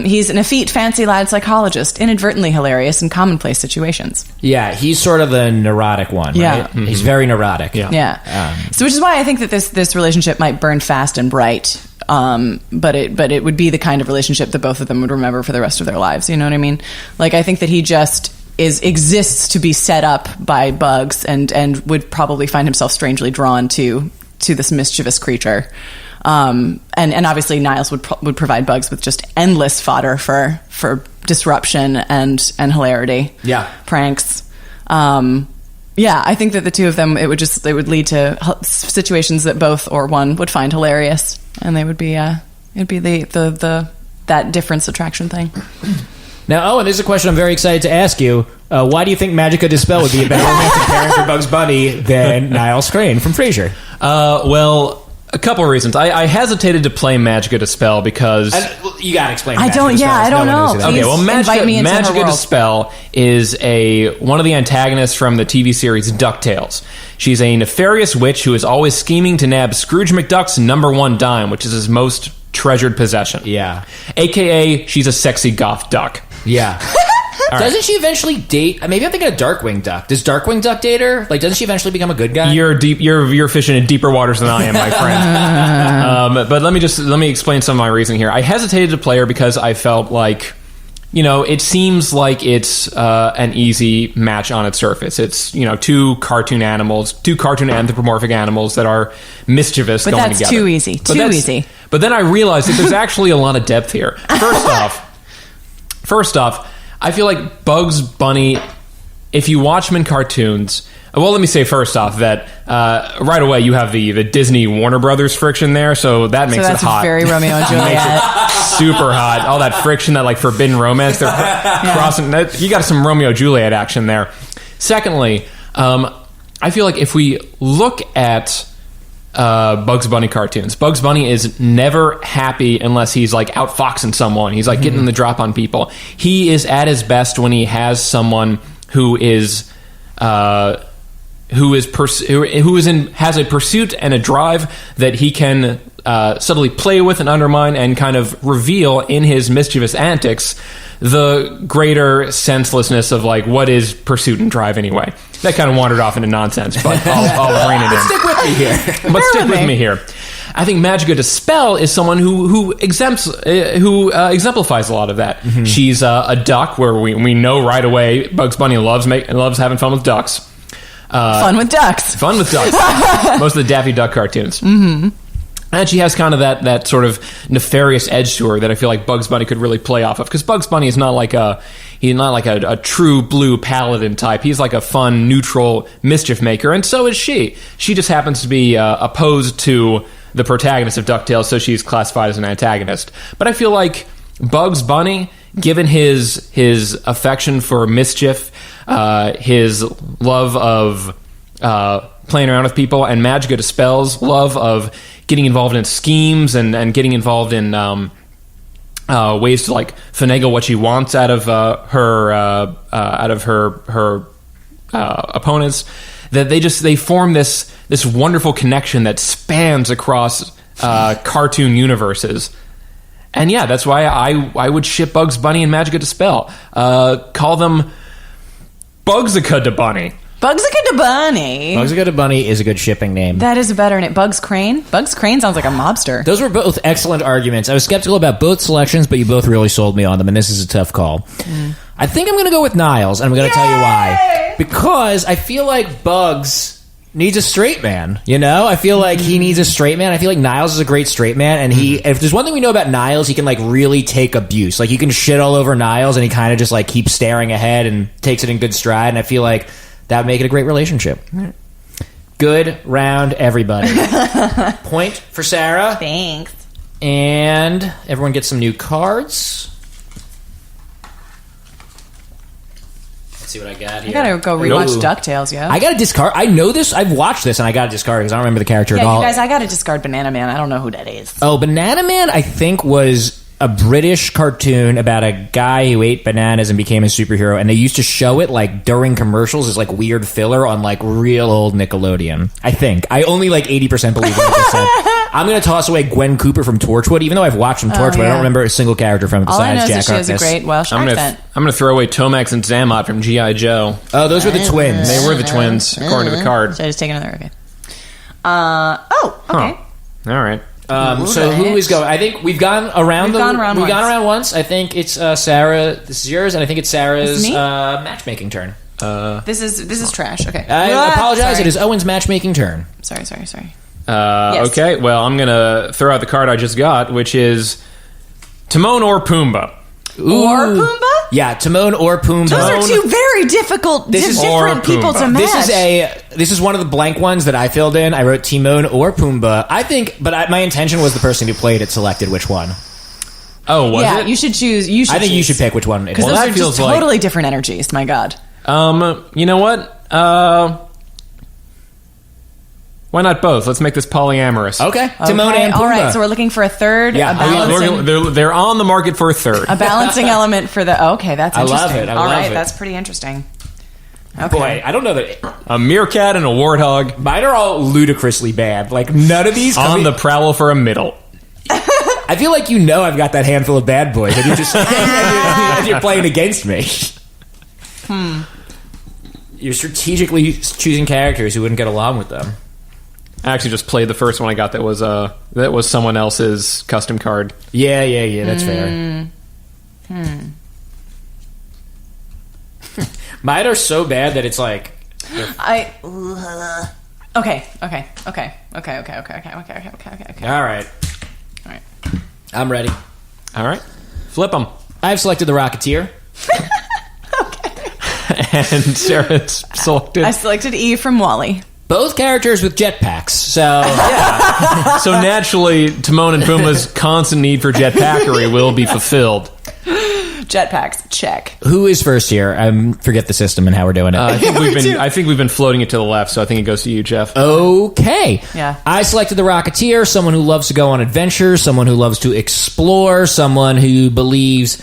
He's an effete, fancy lad psychologist, inadvertently hilarious in commonplace situations. Yeah, he's sort of the neurotic one. Right? Yeah. Mm-hmm. He's very neurotic. Yeah. So, which is why I think that this relationship might burn fast and bright. But it would be the kind of relationship that both of them would remember for the rest of their lives. You know what I mean? Like, I think that he just exists to be set up by Bugs and would probably find himself strangely drawn to this mischievous creature. And obviously Niles would provide Bugs with just endless fodder for disruption and hilarity. Yeah. Pranks. Yeah, I think that the two of them, it would lead to situations that both or one would find hilarious, and they would be it'd be the that difference attraction thing. Now, Owen, this is a question I'm very excited to ask you. Why do you think Magica Dispel would be a better romantic pairing for Bugs Bunny than Niles Crane from Frasier? Well, a couple of reasons. I hesitated to play Magica Dispel because... you gotta explain. I don't know. Okay, well, invite me into her Magica world. Dispel is one of the antagonists from the TV series DuckTales. She's a nefarious witch who is always scheming to nab Scrooge McDuck's #1 dime, which is his most treasured possession. Yeah. AKA, she's a sexy goth duck. Yeah. Doesn't she eventually date? Maybe I'm thinking of Darkwing Duck. Does Darkwing Duck date her? Like, doesn't she eventually become a good guy? You're fishing in deeper waters than I am, my friend. But let me explain some of my reasoning here. I hesitated to play her because I felt like, it seems like it's an easy match on its surface. It's two cartoon anthropomorphic animals that are mischievous but going that's together. Too easy. But then I realized that there's actually a lot of depth here. First off, I feel like Bugs Bunny, if you watch him in cartoons... Well, let me say first off that right away you have the Disney Warner Brothers friction there, so that makes it hot. That's very Romeo and Juliet. Super hot. All that friction, that like forbidden romance. They're crossing. You got some Romeo Juliet action there. Secondly, I feel like if we look at Bugs Bunny cartoons, Bugs Bunny is never happy unless he's like outfoxing someone. He's like getting the drop on people. He is at his best when he has someone who has a pursuit and a drive that he can subtly play with and undermine and kind of reveal in his mischievous antics the greater senselessness of like what is pursuit and drive anyway. That kind of wandered off into nonsense, but I'll rein it in. Stick with me here. But stick with me here. I think Magica Dispel is someone who exemplifies a lot of that. Mm-hmm. She's a duck, where we know right away Bugs Bunny loves having fun with ducks. Fun with ducks. Most of the Daffy Duck cartoons. Mm-hmm. And she has kind of that sort of nefarious edge to her that I feel like Bugs Bunny could really play off of. Because Bugs Bunny is not like a true blue paladin type. He's like a fun, neutral mischief maker, and so is she. She just happens to be opposed to the protagonist of DuckTales, so she's classified as an antagonist. But I feel like Bugs Bunny, given his affection for mischief, his love of playing around with people, and Magica Dispel's love of getting involved in schemes and getting involved in ways to like finagle what she wants out of her opponents, that they form this wonderful connection that spans across cartoon universes. And yeah, that's why I would ship Bugs Bunny and Magica Dispel. Call them Bugsica da Bunny. Bugsica da Bunny. Bugsica da Bunny is a good shipping name. That is a better name. Bugs Crane? Bugs Crane sounds like a mobster. Those were both excellent arguments. I was skeptical about both selections, but you both really sold me on them, and this is a tough call. I think I'm going to go with Niles, and I'm going to tell you why. Because I feel like Bugs needs a straight man, I feel like he needs a straight man. I feel like Niles is a great straight man, and if there's one thing we know about Niles, he can like really take abuse. Like you can shit all over Niles, and he kind of just like keeps staring ahead and takes it in good stride, and I feel like that would make it a great relationship. Good round, everybody. Point for Sarah. Thanks. And everyone gets some new cards. Let's see what I got here. I gotta go rewatch DuckTales, yeah? I gotta discard. I know this. I've watched this, and I gotta discard because I don't remember the character at all. You guys, I gotta discard Banana Man. I don't know who that is. Oh, Banana Man, I think, was a British cartoon about a guy who ate bananas and became a superhero, and they used to show it like during commercials as like weird filler on like real old Nickelodeon. I think I only like 80% believe what I just said. I'm gonna toss away Gwen Cooper from Torchwood, even though I've watched from Torchwood. I don't remember a single character from it besides Jack Harkness. She has a great Welsh accent. I'm gonna throw away Tomax and Zammot from G.I. Joe. Oh, those were the twins. They were the twins, according to the card. So I just take another. Okay. Okay. All right. So who is going? I think we've gone around. We've gone around once. I think it's Sarah. This is yours, and I think it's Sarah's matchmaking turn. This is trash. Okay. I apologize. Sorry. It is Owen's matchmaking turn. Sorry. Yes. Okay. Well, I'm gonna throw out the card I just got, which is Timon or Pumbaa. Ooh. Or Pumbaa? Yeah, Timon or Pumbaa. Those are two very different people to match. This is one of the blank ones that I filled in. I wrote Timon or Pumbaa. I think, but my intention was the person who played it selected which one. Oh, was it? You should choose. I think you should pick which one. Because those are just totally different energies. My God. You know what? Why not both? Let's make this polyamorous. Okay. Timon and Pumbaa. All right, so we're looking for a third. Yeah, They're on the market for a third. A balancing element for the... Okay, that's I interesting. love it. All right, it. that's pretty interesting. Okay. Boy, I don't know that... A meerkat and a warthog. Mine are all ludicrously bad. Like, none of these... On the prowl for a middle. I feel like I've got that handful of bad boys, and you're just... and you're playing against me. You're strategically choosing characters who wouldn't get along with them. I actually just played the first one I got that was someone else's custom card. Yeah, that's fair. Mine are so bad that it's like... Okay. All right. I'm ready. All right. Flip them. I've selected the Rocketeer. And Sarah's selected... I selected Eve from WALL-E. Both characters with jetpacks, so... Yeah. So naturally, Timon and Pumbaa's constant need for jetpackery will be fulfilled. Jetpacks, check. Who is first here? I forget the system and how we're doing it. I think we've been floating it to the left, so I think it goes to you, Jeff. Okay. Yeah. I selected the Rocketeer, someone who loves to go on adventures, someone who loves to explore, someone who believes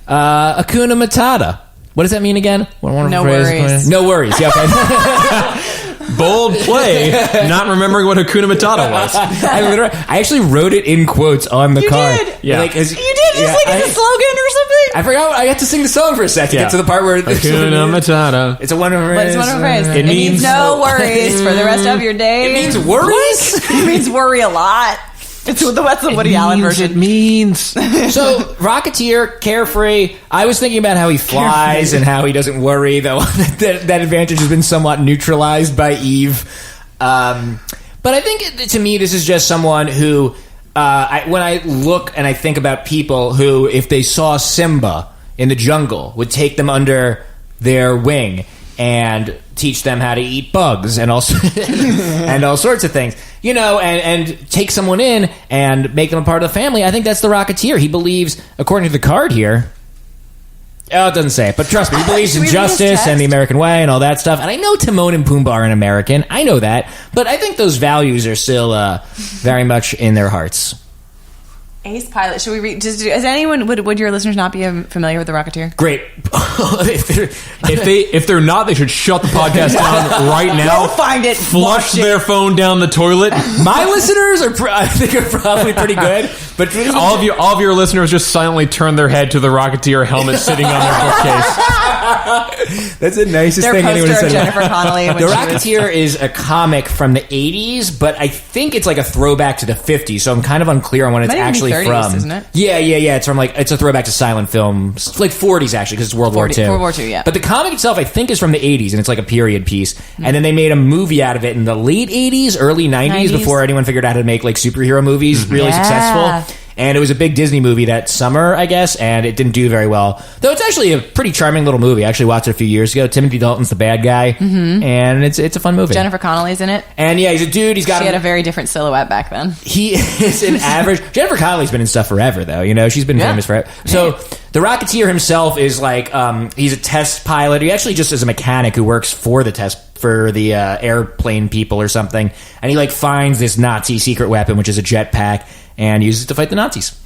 Hakuna Matata. What does that mean again? No worries. No worries. Yeah, okay. Bold play, not remembering what Hakuna Matata was. I actually wrote it in quotes on the card. Did? Yeah. You did? Just like it's a slogan or something? I forgot. I had to sing the song for a second. Get to the part where... Hakuna Matata. It's a wonderful phrase. But it's one of a phrase. It means no worries for the rest of your day. It means worries? It means worry a lot. It's the Woody Allen version. It means. So, Rocketeer, carefree. I was thinking about how he flies and how he doesn't worry, though that advantage has been somewhat neutralized by Eve. But I think, to me, this is just someone who, when I look and I think about people who, if they saw Simba in the jungle, would take them under their wing and teach them how to eat bugs and also and all sorts of things, and take someone in and make them a part of the family. I think that's the Rocketeer. He believes, according to the card here, it doesn't say it, but trust me, he believes in justice and the American way and all that stuff. And I know Timon and Pumbaa are an American. I know that, but I think those values are still very much in their hearts. Ace Pilot. Should we read? Is anyone would your listeners not be familiar with the Rocketeer? Great. If they're not, they should shut the podcast down right now. Go find it. Flush their phone down the toilet. My listeners I think are probably pretty good, but all of your listeners just silently turn their head to the Rocketeer helmet sitting on their bookcase. That's the nicest their thing anyone poster said. of Jennifer Connelly. The Rocketeer is a comic from the 80s, but I think it's like a throwback to the 50s, so I'm kind of unclear on when it's actually 30s, from. Isn't it? Yeah. It's a throwback to silent films, it's like 40s actually, because it's World War II. World War II, yeah. But the comic itself, I think, is from the 80s, and it's like a period piece. And then they made a movie out of it in the late 80s, early 90s, before anyone figured out how to make like superhero movies really successful. And it was a big Disney movie that summer, I guess, and it didn't do very well. Though it's actually a pretty charming little movie. I actually watched it a few years ago. Timothy Dalton's the bad guy, and it's a fun movie. Jennifer Connelly's in it. And yeah, he's a dude. She had a very different silhouette back then. He is an average... Jennifer Connelly's been in stuff forever, though. She's been famous forever. So the Rocketeer himself is like... he's a test pilot. He actually just is a mechanic who works for the airplane people or something. And he finds this Nazi secret weapon, which is a jetpack, and uses it to fight the Nazis.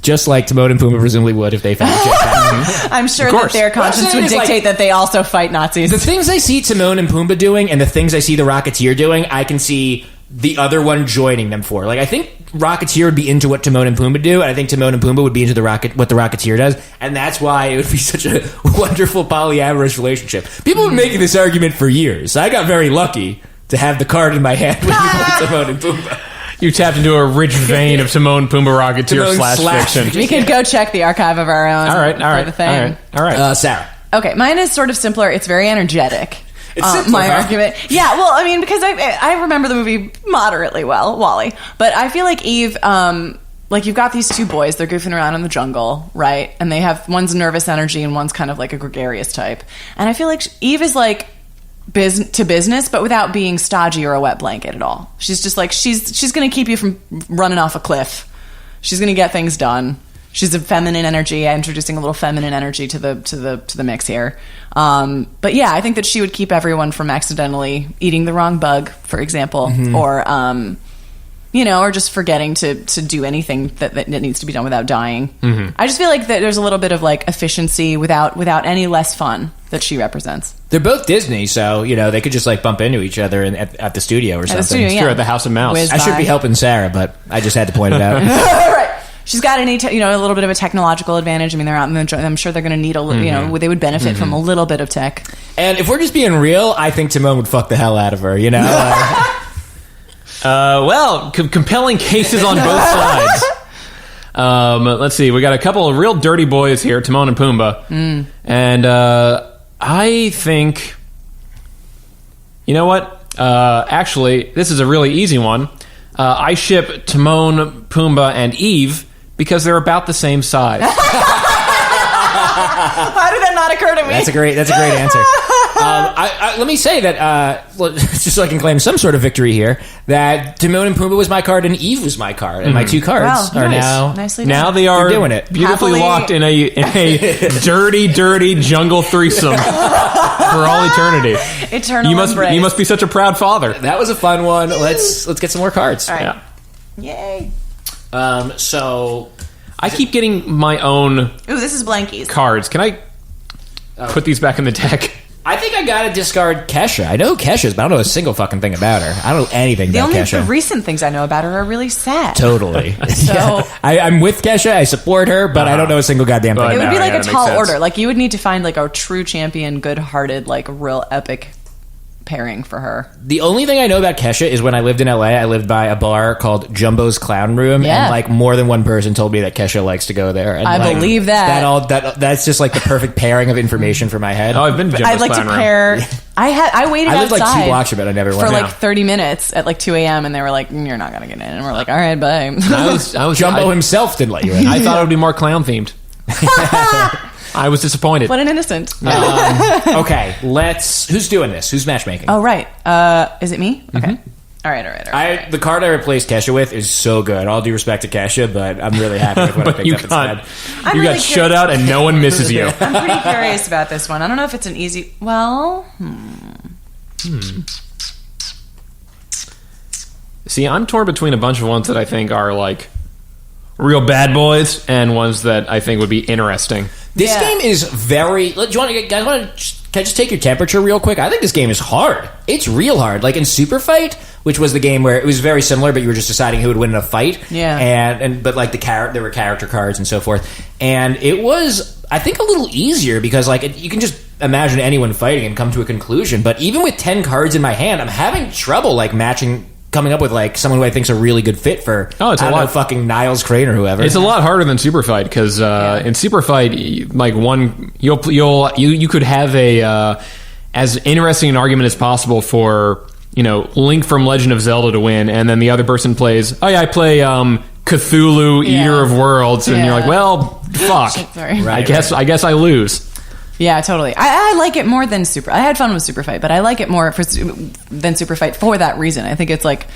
Just like Timon and Pumbaa presumably would if they found a jetpack. I'm sure that their conscience would dictate that they also fight Nazis. The things I see Timon and Pumbaa doing and the things I see the Rocketeer doing, I can see the other one joining them for. I think Rocketeer would be into what Timon and Pumbaa do, and I think Timon and Pumbaa would be into what the Rocketeer does, and that's why it would be such a wonderful polyamorous relationship. People have been making this argument for years. I got very lucky to have the card in my hand when you played Timon and Pumbaa. You tapped into a rich vein of Timon, Pumbaa, Rocketeer slash fiction. We could go check the archive of our own. All right. The thing. All right. Sarah. Okay, mine is sort of simpler. It's very energetic. It's simpler, my argument. Yeah, well, I mean, because I remember the movie moderately well, WALL-E. But I feel like Eve, you've got these two boys. They're goofing around in the jungle, right? And they have, one's nervous energy and one's kind of like a gregarious type. And I feel like Eve is like business, but without being stodgy or a wet blanket at all. She's just like, she's going to keep you from running off a cliff. She's going to get things done. She's a feminine energy, introducing a little feminine energy to the mix here. But yeah, I think that she would keep everyone from accidentally eating the wrong bug, for example, or or just forgetting to do anything that needs to be done without dying. I just feel like that there's a little bit of like efficiency without any less fun that she represents. They're both Disney, so they could just like bump into each other at the studio or something. Studio, Sure, at the House of Mouse. I should be helping Sarah, but I just had to point it out. Right. She's got a little bit of a technological advantage. I mean, they're out. I'm sure they're going to need a little. They would benefit from a little bit of tech. And if we're just being real, I think Timon would fuck the hell out of her. Compelling cases on both sides. Let's see. We got a couple of real dirty boys here, Timon and Pumbaa, and I think. You know what? Actually, this is a really easy one. I ship Timon, Pumbaa, and Eve because they're about the same size. How did that not occur to me? That's a great answer. Let me say that, just so I can claim some sort of victory here, that Timon and Pumbaa was my card and Eve was my card, and my two cards are Nicely now done. they are doing it beautifully Happily. locked in a dirty jungle threesome for all eternity. Eternal You embrace. must be such a proud father. That was a fun one. Let's get some more cards. All right. Yeah. Yay. So I keep getting my own Ooh, this is blankies. cards. Can I put these back in the deck? I think I gotta discard Kesha. I know who Kesha is, but I don't know a single fucking thing about her. I don't know anything The about only Kesha. recent things I know about her are really sad. Totally. So- Yeah. I'm with Kesha. I support her, but I don't know a single goddamn thing. But It would No, be like yeah, a that makes tall sense. order. Like you would need to find like a true champion, good-hearted, like real epic pairing for her. The only thing I know about Kesha is when I lived in LA, I lived by a bar called Jumbo's Clown Room, Yeah. and like more than one person told me that Kesha likes to go there. And I like, believe that. That's just like the perfect pairing of information for my head. Oh, I've been to Jumbo's I'd like to Clown Room. pair. I waited I lived outside like 2 blocks from it. I never for went. like 30 minutes at like 2 a.m. and they were like, "You're not gonna get in," and we're like, "All right, bye." Jumbo himself didn't let you in. I thought it would be more clown themed. I was disappointed. What an innocent. Okay, who's doing this? Who's matchmaking? Oh right. Is it me? Okay. All right. The card I replaced Kesha with is so good. All due respect to Kesha, but I'm really happy with what I picked you up got, instead. I'm you really got shut out and no one misses you. I'm pretty curious about this one. I don't know if it's an easy. Well, See, I'm torn between a bunch of ones that I think are like real bad boys and ones that I think would be interesting. This Yeah. game is very. Do you want to, guys? Can I just take your temperature real quick? I think this game is hard. It's real hard. Like in Super Fight, which was the game where it was very similar, but you were just deciding who would win in a fight. Yeah. But like there were character cards and so forth, and it was I think a little easier because like you can just imagine anyone fighting and come to a conclusion. But even with 10 cards in my hand, I'm having trouble like coming up with like someone who I think's a really good fit for. Oh, it's a lot. Fucking Niles Crane or whoever. It's a lot harder than Super Fight because in Super Fight, like you could have a as interesting an argument as possible for Link from Legend of Zelda to win, and then the other person plays. Oh yeah, I play Cthulhu, Eater of Worlds, and you're like, well, fuck. Sorry. I guess I lose. Yeah, totally. I like it more than Super. I had fun with Super Fight, but I like it more than Super Fight for that reason. I think it's like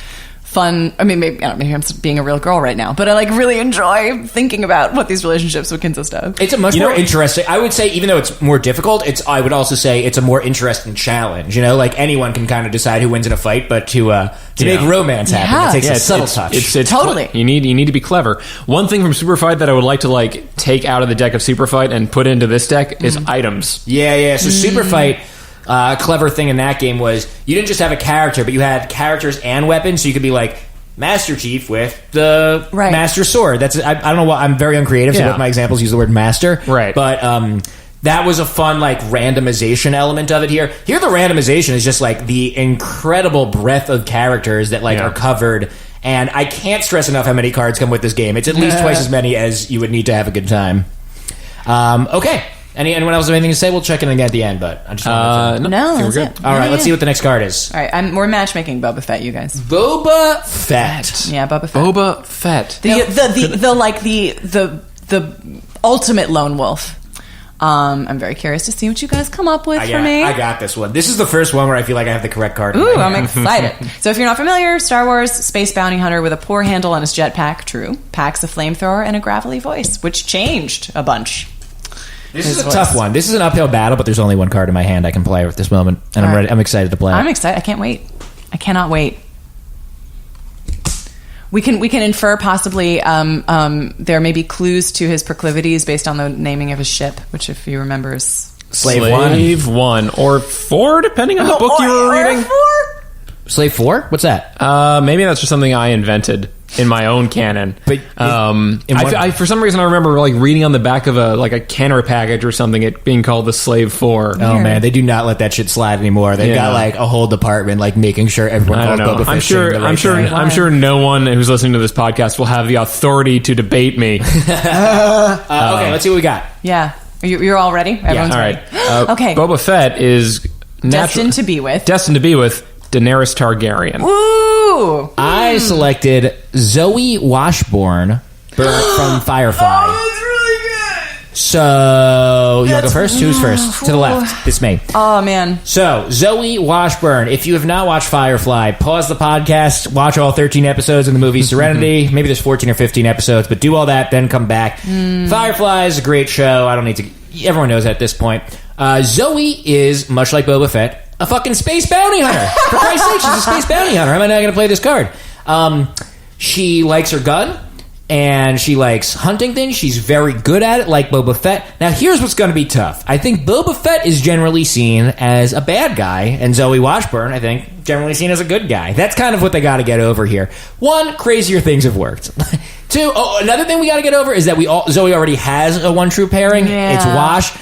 fun. I mean, maybe I'm being a real girl right now, but I like really enjoy thinking about what these relationships would consist of. It's a much more interesting. I would say, even though it's more difficult, I would also say it's a more interesting challenge. Like anyone can kind of decide who wins in a fight, but to make romance happen, it takes a subtle touch. It's totally. You need to be clever. One thing from Super Fight that I would like to like take out of the deck of Super Fight and put into this deck is items. Yeah. So Super Fight. Clever thing in that game was you didn't just have a character, but you had characters and weapons, so you could be like Master Chief with the Master Sword. That's I don't know what I'm very uncreative, so both my examples use the word master. Right. But that was a fun like randomization element of it here. Here the randomization is just like the incredible breadth of characters that are covered, and I can't stress enough how many cards come with this game. It's at least twice as many as you would need to have a good time. Okay. Anyone else have anything to say? We'll check in again at the end, but I just wanted to... No, we're that's good. it. All right, let's see what the next card is. All right, we're matchmaking Boba Fett, you guys. Boba Fett. Yeah, Boba Fett. Boba Fett. The ultimate lone wolf. I'm very curious to see what you guys come up with for me. I got this one. This is the first one where I feel like I have the correct card. Ooh, I'm excited. So if you're not familiar, Star Wars space bounty hunter with a poor handle on his jetpack, true, packs a flamethrower and a gravelly voice, which changed a bunch. This is a tough one. This is an uphill battle, but there's only one card in my hand I can play at this moment, and I'm ready. I'm excited to play. I'm excited. I can't wait. I cannot wait. We can infer possibly there may be clues to his proclivities based on the naming of his ship, which, if you remember, is Slave one or 4, depending on the book you were reading. Slave 4? What's that? Maybe that's just something I invented in my own canon. But for some reason I remember like reading on the back of a Kenner package or something, it being called the Slave 4. Oh man, they do not let that shit slide anymore. They've got like a whole department like making sure everyone calls Boba Fett. I'm sure no one who's listening to this podcast will have the authority to debate me. Okay, let's see what we got. Yeah. You're all ready? Everyone's all ready. right. Okay. Boba Fett is destined to be with Daenerys Targaryen. Ooh! I selected Zoe Washburn from Firefly. Oh, that's really good! So, you want to go first? Who's first? To the left. It's me. Oh, man. So, Zoe Washburn. If you have not watched Firefly, pause the podcast, watch all 13 episodes in the movie Serenity. Maybe there's 14 or 15 episodes, but do all that, then come back. Firefly is a great show. I don't need to... Everyone knows that at this point. Zoe is, much like Boba Fett, a fucking space bounty hunter. For Christ's sake, she's a space bounty hunter. How am I not going to play this card? She likes her gun, and she likes hunting things. She's very good at it, like Boba Fett. Now, here's what's going to be tough. I think Boba Fett is generally seen as a bad guy, and Zoe Washburn, I think, generally seen as a good guy. That's kind of what they got to get over here. One, crazier things have worked. Two, another thing we got to get over is that Zoe already has a one true pairing. Yeah. It's Wash.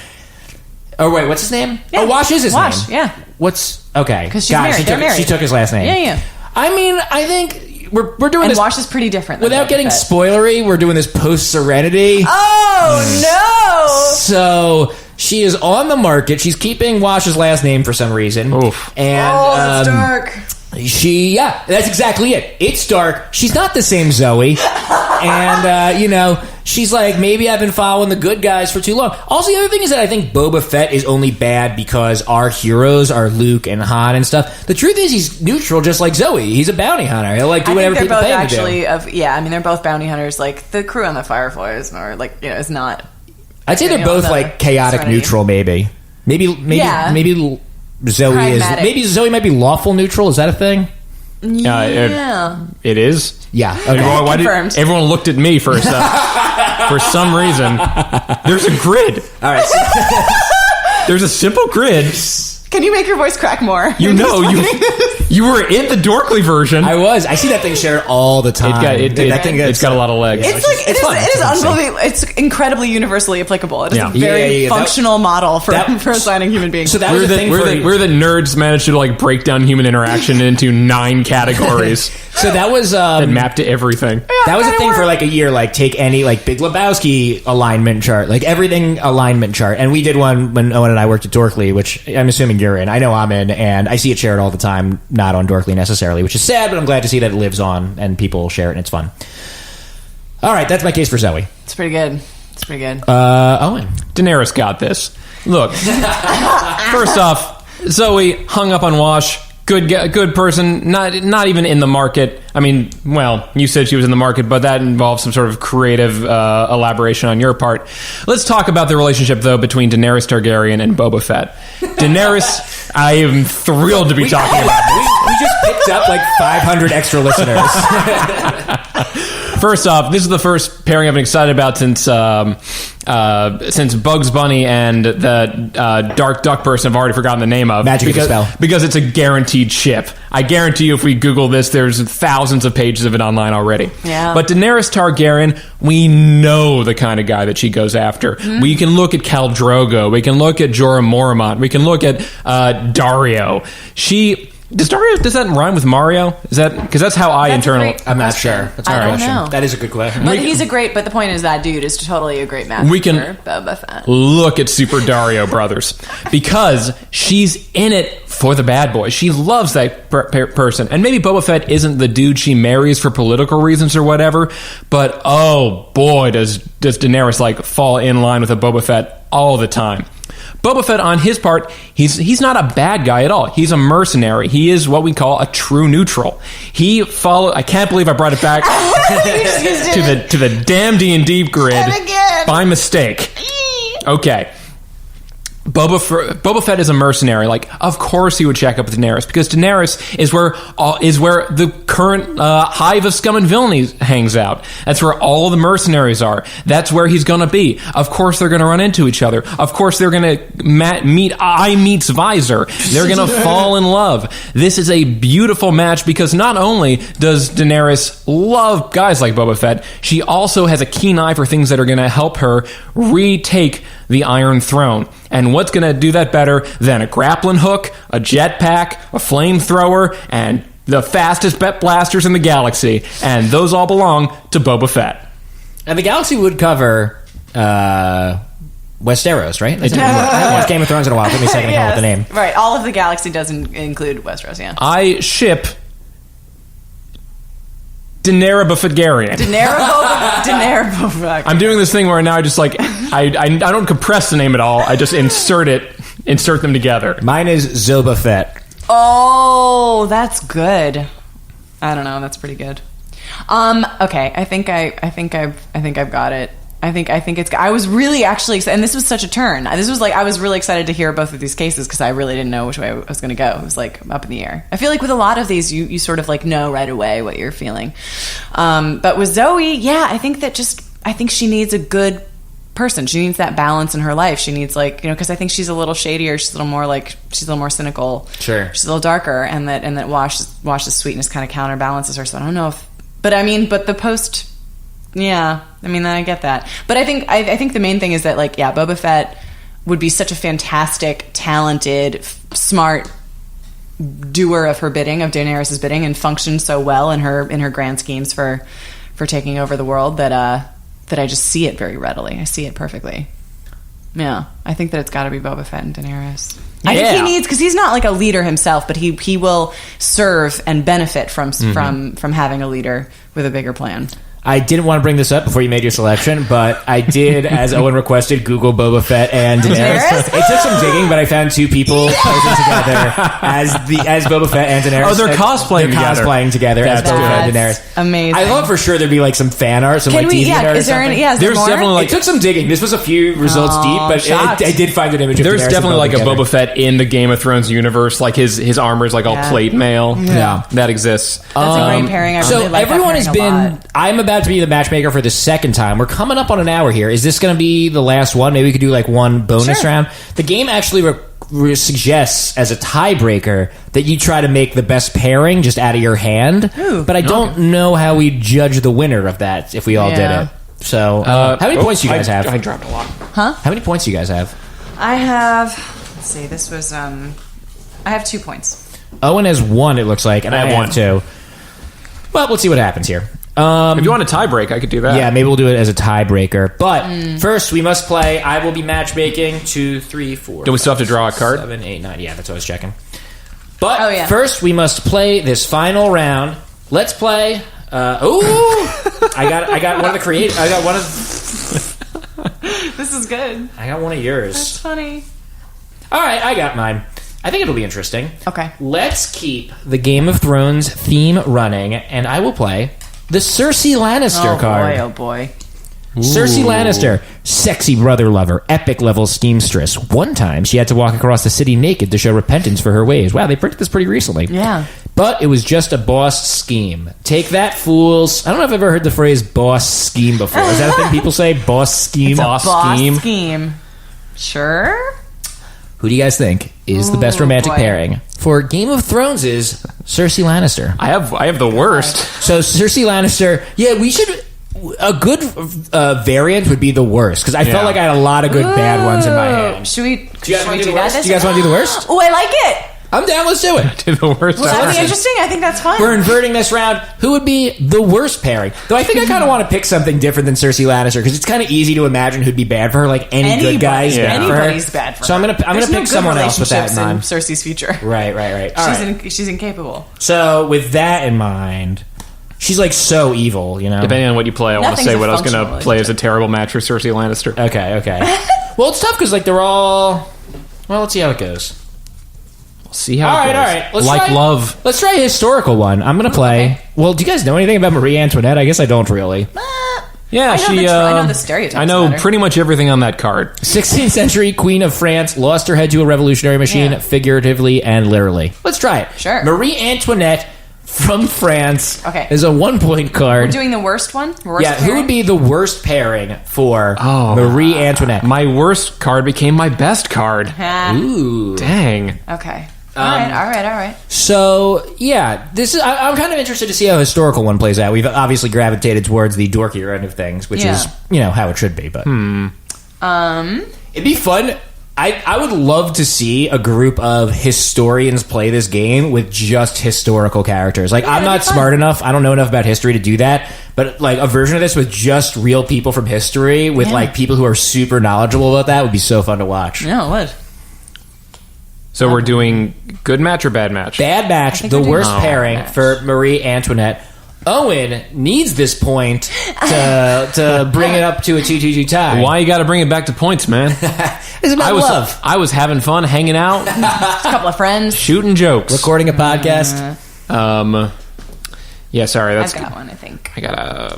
Oh, wait, what's his name? Yeah. Oh, Wash is his name. Yeah. What's... Okay. Because she's married. They're married. She took his last name. Yeah. I mean, I think we're doing and this... Wash is pretty different. Without getting spoilery, we're doing this post-Serenity. Oh, no! So, she is on the market. She's keeping Wash's last name for some reason. Oof. And, that's dark. That's exactly it. It's dark. She's not the same Zoe. And, she's like, maybe I've been following the good guys for too long. Also, the other thing is that I think Boba Fett is only bad because our heroes are Luke and Han and stuff. The truth is he's neutral, just like Zoe. He's a bounty hunter. He'll do whatever people pay him to do. They're both bounty hunters. Like, the crew on the Firefly is more, is not... I'd say they're both, chaotic Serenity. Neutral, maybe. Maybe Zoe Pragmatic. is... Maybe Zoe might be lawful neutral. Is that a thing? Yeah. It is? Yeah. Okay. Why Confirmed. everyone looked at me for some reason. There's a grid. All right. There's a simple grid. Can you make your voice crack more? You were in the Dorkly version. I was. I see that thing shared all the time. It's got a lot of legs. It is unbelievable. It's incredibly universally applicable. It is a very functional model for assigning human beings. So that was the thing we're the nerds managed to break down human interaction into 9 categories. So that was that mapped to everything. That was a thing for a year. Take any Big Lebowski alignment chart, everything alignment chart. And we did one when Owen and I worked at Dorkly, which I'm assuming you're in. I know I'm in, and I see it shared all the time. Not on Dorkly necessarily, which is sad, but I'm glad to see that it lives on and people share it and it's fun. All right, that's my case for Zoe. It's pretty good. Owen. Daenerys got this. Look, first off, Zoe hung up on Wash. Good person, not even in the market. I mean, well, you said she was in the market, but that involves some sort of creative elaboration on your part. Let's talk about the relationship, though, between Daenerys Targaryen and Boba Fett. Daenerys, I am thrilled to be talking about this. We just picked up 500 extra listeners. First off, this is the first pairing I've been excited about since Bugs Bunny and the Dark Duck person I've already forgotten the name of. Magic Spell. Because it's a guaranteed ship. I guarantee you if we Google this, there's thousands of pages of it online already. Yeah. But Daenerys Targaryen, we know the kind of guy that she goes after. Mm. We can look at Khal Drogo. We can look at Jorah Mormont. We can look at Dario. She Does that rhyme with Mario? Is that because that's how I internally? I'm not sure. That's I a don't question. know. That is a good question. But the point is that dude is totally a great match We can for Boba Fett. look at Super Dario Brothers because she's in it for the bad boy. She loves that person, and maybe Boba Fett isn't the dude she marries for political reasons or whatever. But oh boy, does Daenerys like fall in line with a Boba Fett all the time. Boba Fett, on his part, he's not a bad guy at all. He's a mercenary. He is what we call a true neutral. I can't believe I brought it back to the damn D&D grid by mistake. Okay. Boba Fett is a mercenary. Like, of course he would check up with Daenerys because Daenerys is where the current hive of scum and villainy hangs out. That's where all of the mercenaries are. That's where he's going to be. Of course they're going to run into each other. Of course they're going to meet eye meets visor. They're going to fall in love. This is a beautiful match because not only does Daenerys love guys like Boba Fett, she also has a keen eye for things that are going to help her retake the Iron Throne. And what's going to do that better than a grappling hook, a jetpack, a flamethrower, and the fastest blasters in the galaxy? And those all belong to Boba Fett. And the galaxy would cover Westeros, right? I haven't watched Game of Thrones in a while. Give me a second to come up with the name. Right, all of the galaxy doesn't include Westeros, yeah. I ship Daenerys Bafetgarian. Daenerys Boba. I'm doing this thing where now I just like I don't compress the name at all. I just insert them together. Mine is Zoba Fett. Oh, that's good. I don't know. That's pretty good. Okay. I think I've got it. I think it's. I was really actually, and this was such a turn. This was like I was really excited to hear both of these cases because I really didn't know which way I was going to go. It was like up in the air. I feel like with a lot of these, you sort of like know right away what you're feeling. But with Zoe, yeah, I think she needs a good person. She needs that balance in her life. She needs because I think she's a little shadier. She's a little more cynical. Sure, she's a little darker, and that Wash's sweetness kind of counterbalances her. So I don't know if, but the post. Yeah, I mean, I get that, but I think the main thing is that Boba Fett would be such a fantastic, talented, smart doer of her bidding, of Daenerys' bidding, and function so well in her grand schemes for taking over the world that I just see it very readily. I see it perfectly. Yeah, I think that it's got to be Boba Fett and Daenerys. Yeah. I think he needs, because he's not like a leader himself, but he will serve and benefit from having a leader with a bigger plan. I didn't want to bring this up before you made your selection, but I did, as Owen requested, Google Boba Fett and Daenerys. It took some digging, but I found two people posing together as Boba Fett and Daenerys. Oh, they're cosplaying together as Boba Fett and Daenerys. Amazing. I thought for sure there'd be like some fan art, some Can like teasing art or something. There's definitely it took some digging. This was a few results deep, but I did find an image of There's Daenerys definitely like a together. Boba Fett in the Game of Thrones universe. Like his armor is like all plate mail. Yeah. That exists. That's a great pairing. I really So like that everyone has pairing a lot. I'm about to be the matchmaker for the second time. We're coming up on an hour here. Is this going to be the last one? Maybe we could do like one bonus round. The game actually suggests as a tiebreaker that you try to make the best pairing just out of your hand. Ooh. But I don't know how we judge the winner of that if we all did it. So how many points do you guys have? I dropped a lot. Huh? How many points do you guys have? I have. Let's see. This was. I have 2 points. Owen has 1. It looks like, and I have 2. Well, let's see what happens here. If you want a tie break, I could do that. Yeah, maybe we'll do it as a tiebreaker. But first, we must play. I will be matchmaking 2, 3, 4. Do we still have to draw a card? 7, 8, 9. Yeah, that's what I was checking. But first, we must play this final round. Let's play. I got one of the creators. I got one of. This is good. I got one of yours. That's funny. All right, I got mine. I think it'll be interesting. Okay. Let's keep the Game of Thrones theme running, and I will play the Cersei Lannister card. Oh boy. Cersei Lannister, sexy brother lover, epic level schemstress. One time, she had to walk across the city naked to show repentance for her ways. Wow, they printed this pretty recently. Yeah. But it was just a boss scheme. Take that, fools. I don't know if I've ever heard the phrase boss scheme before. Is that a thing people say? Boss scheme? Boss scheme. Sure. Who do you guys think is the best romantic pairing for Game of Thrones? Is Cersei Lannister? I have the worst. So Cersei Lannister. Yeah, we should. A good variant would be the worst because I felt like I had a lot of good bad ones in my hand. Should we? Do you guys want to do the that? worst? Do you guys want to do the worst? Oh, I like it. I'm down. Let's do it. Do the worst. Well, that'd be interesting. I think that's fun. We're inverting this round. Who would be the worst pairing? Though I think I kind of want to pick something different than Cersei Lannister because it's kind of easy to imagine who'd be bad for her. Like any good guy's bad for her. Anybody's bad for her. So I'm gonna pick someone else with that in mind. Cersei's future. Right. She's incapable. So with that in mind, she's like so evil, you know. Depending on what you play, I want to Nothing's say a what I was going to functional play as a terrible match for Cersei Lannister. Okay. Well, it's tough because like they're all. Well, let's see how it goes. See how All it goes. right. Like love. Let's try a historical one. I'm gonna play. Okay. Well, do you guys know anything about Marie Antoinette? I guess I don't really. Yeah, I know the stereotypes. I know about her. pretty much everything on that card. 16th century Queen of France lost her head to a revolutionary machine, figuratively and literally. Let's try it. Sure. Marie Antoinette from France. Okay. Is a 1-point card. We're doing the worst one. Worst Who would be the worst pairing for Oh. Marie Antoinette? My worst card became my best card. Ooh. Dang. Okay. All right. So yeah, this is. I'm kind of interested to see how a historical one plays out. We've obviously gravitated towards the dorkier end of things, which is how it should be. But it'd be fun. I would love to see a group of historians play this game with just historical characters. Like I'm not smart enough. I don't know enough about history to do that. But like a version of this with just real people from history, with like people who are super knowledgeable about that, would be so fun to watch. No, what? So we're doing good match or bad match? Bad match, the worst pairing for Marie Antoinette. Owen needs this point to bring it up to a 2-2 tie. Why you got to bring it back to points, man? It's about love. I was having fun, hanging out, Just a couple of friends. shooting jokes. Recording a podcast. Yeah, sorry. I've got one, I think. I got a...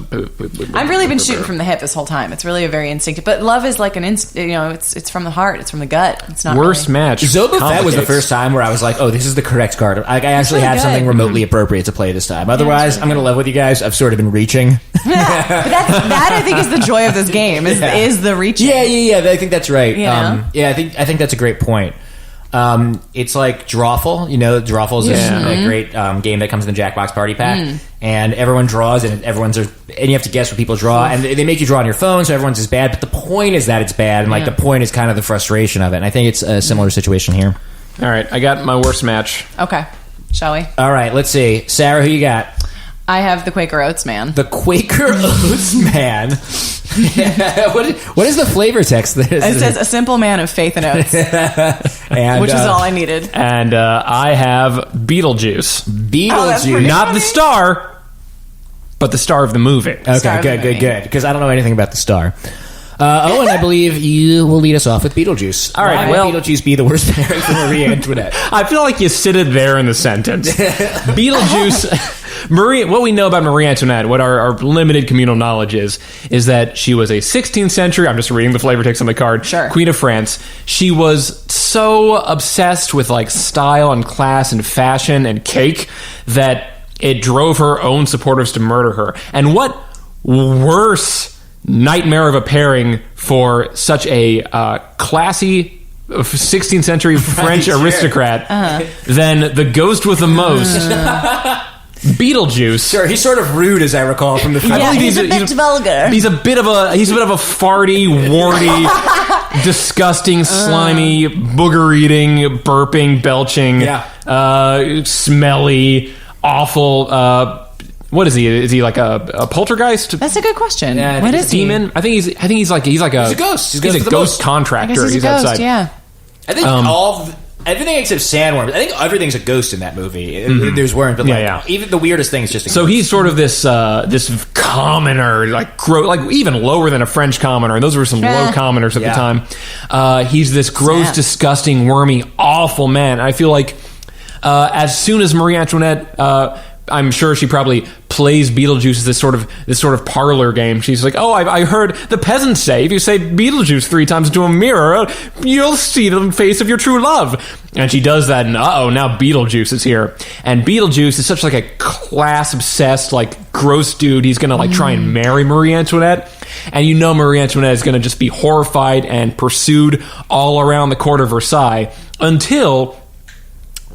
I've really been shooting from the hip this whole time. It's really a very instinctive. But love is like it's from the heart. It's from the gut. It's not Worst match. Zoba Fett was the Complicates. first time where I was like, oh, this is the correct card. I actually really had good. something remotely appropriate to play this time. Otherwise, I'm going to live with you guys. I've sort of been reaching. But that I think is the joy of this game is the reaching. Yeah. I think that's right. You know? I think that's a great point. It's like Drawful. You know, Drawful is a great game that comes in the Jackbox Party Pack, and everyone draws, and and you have to guess what people draw, and they make you draw on your phone, so everyone's is bad. But the point is that it's bad, and like the point is kind of the frustration of it. And I think it's a similar situation here. All right, I got my worst match. Okay. Shall we? All right, let's see, Sarah, who you got? I have the Quaker Oats man. The Quaker Oats man. What is the flavor text? It says a simple man of faith and oats, And, which is all I needed. And I have Beetlejuice. Beetlejuice. Not the star, but the star of the movie. Okay, Star of the movie. good. Because I don't know anything about the star. Owen, I believe you will lead us off with Beetlejuice. All right, Why would Beetlejuice be the worst pairing for Marie Antoinette? I feel like you sit it there in the sentence. Beetlejuice... what we know about Marie Antoinette, what our limited communal knowledge is that she was a 16th century, I'm just reading the flavor text on the card, Queen of France. She was so obsessed with like style and class and fashion and cake that it drove her own supporters to murder her. And what worse nightmare of a pairing for such a classy 16th century French aristocrat than the ghost with the most... Beetlejuice. Sure, he's sort of rude, as I recall from the film. Yeah, he's a bit vulgar. He's a bit of a farty, warty, disgusting, slimy, booger-eating, burping, belching, smelly, awful. What is he? Is he like a poltergeist? That's a good question. Yeah, What is he? Demon? I think he's like He's a ghost. He's a ghost contractor. I guess he's a ghost, outside. yeah. I think everything except sandworms. I think everything's a ghost in that movie. There's worms, but even the weirdest thing is just a So ghost. he's sort of this commoner, like even lower than a French commoner. And those were some low commoners at the time. He's this gross, disgusting, wormy, awful man. I feel like as soon as Marie Antoinette, I'm sure she probably plays Beetlejuice as this sort of parlor game. She's like, oh, I heard the peasants say if you say Beetlejuice 3 times into a mirror, you'll see the face of your true love. And she does that, and now Beetlejuice is here. And Beetlejuice is such like a class obsessed, like gross dude. He's gonna like try and marry Marie Antoinette, and Marie Antoinette is gonna just be horrified and pursued all around the court of Versailles until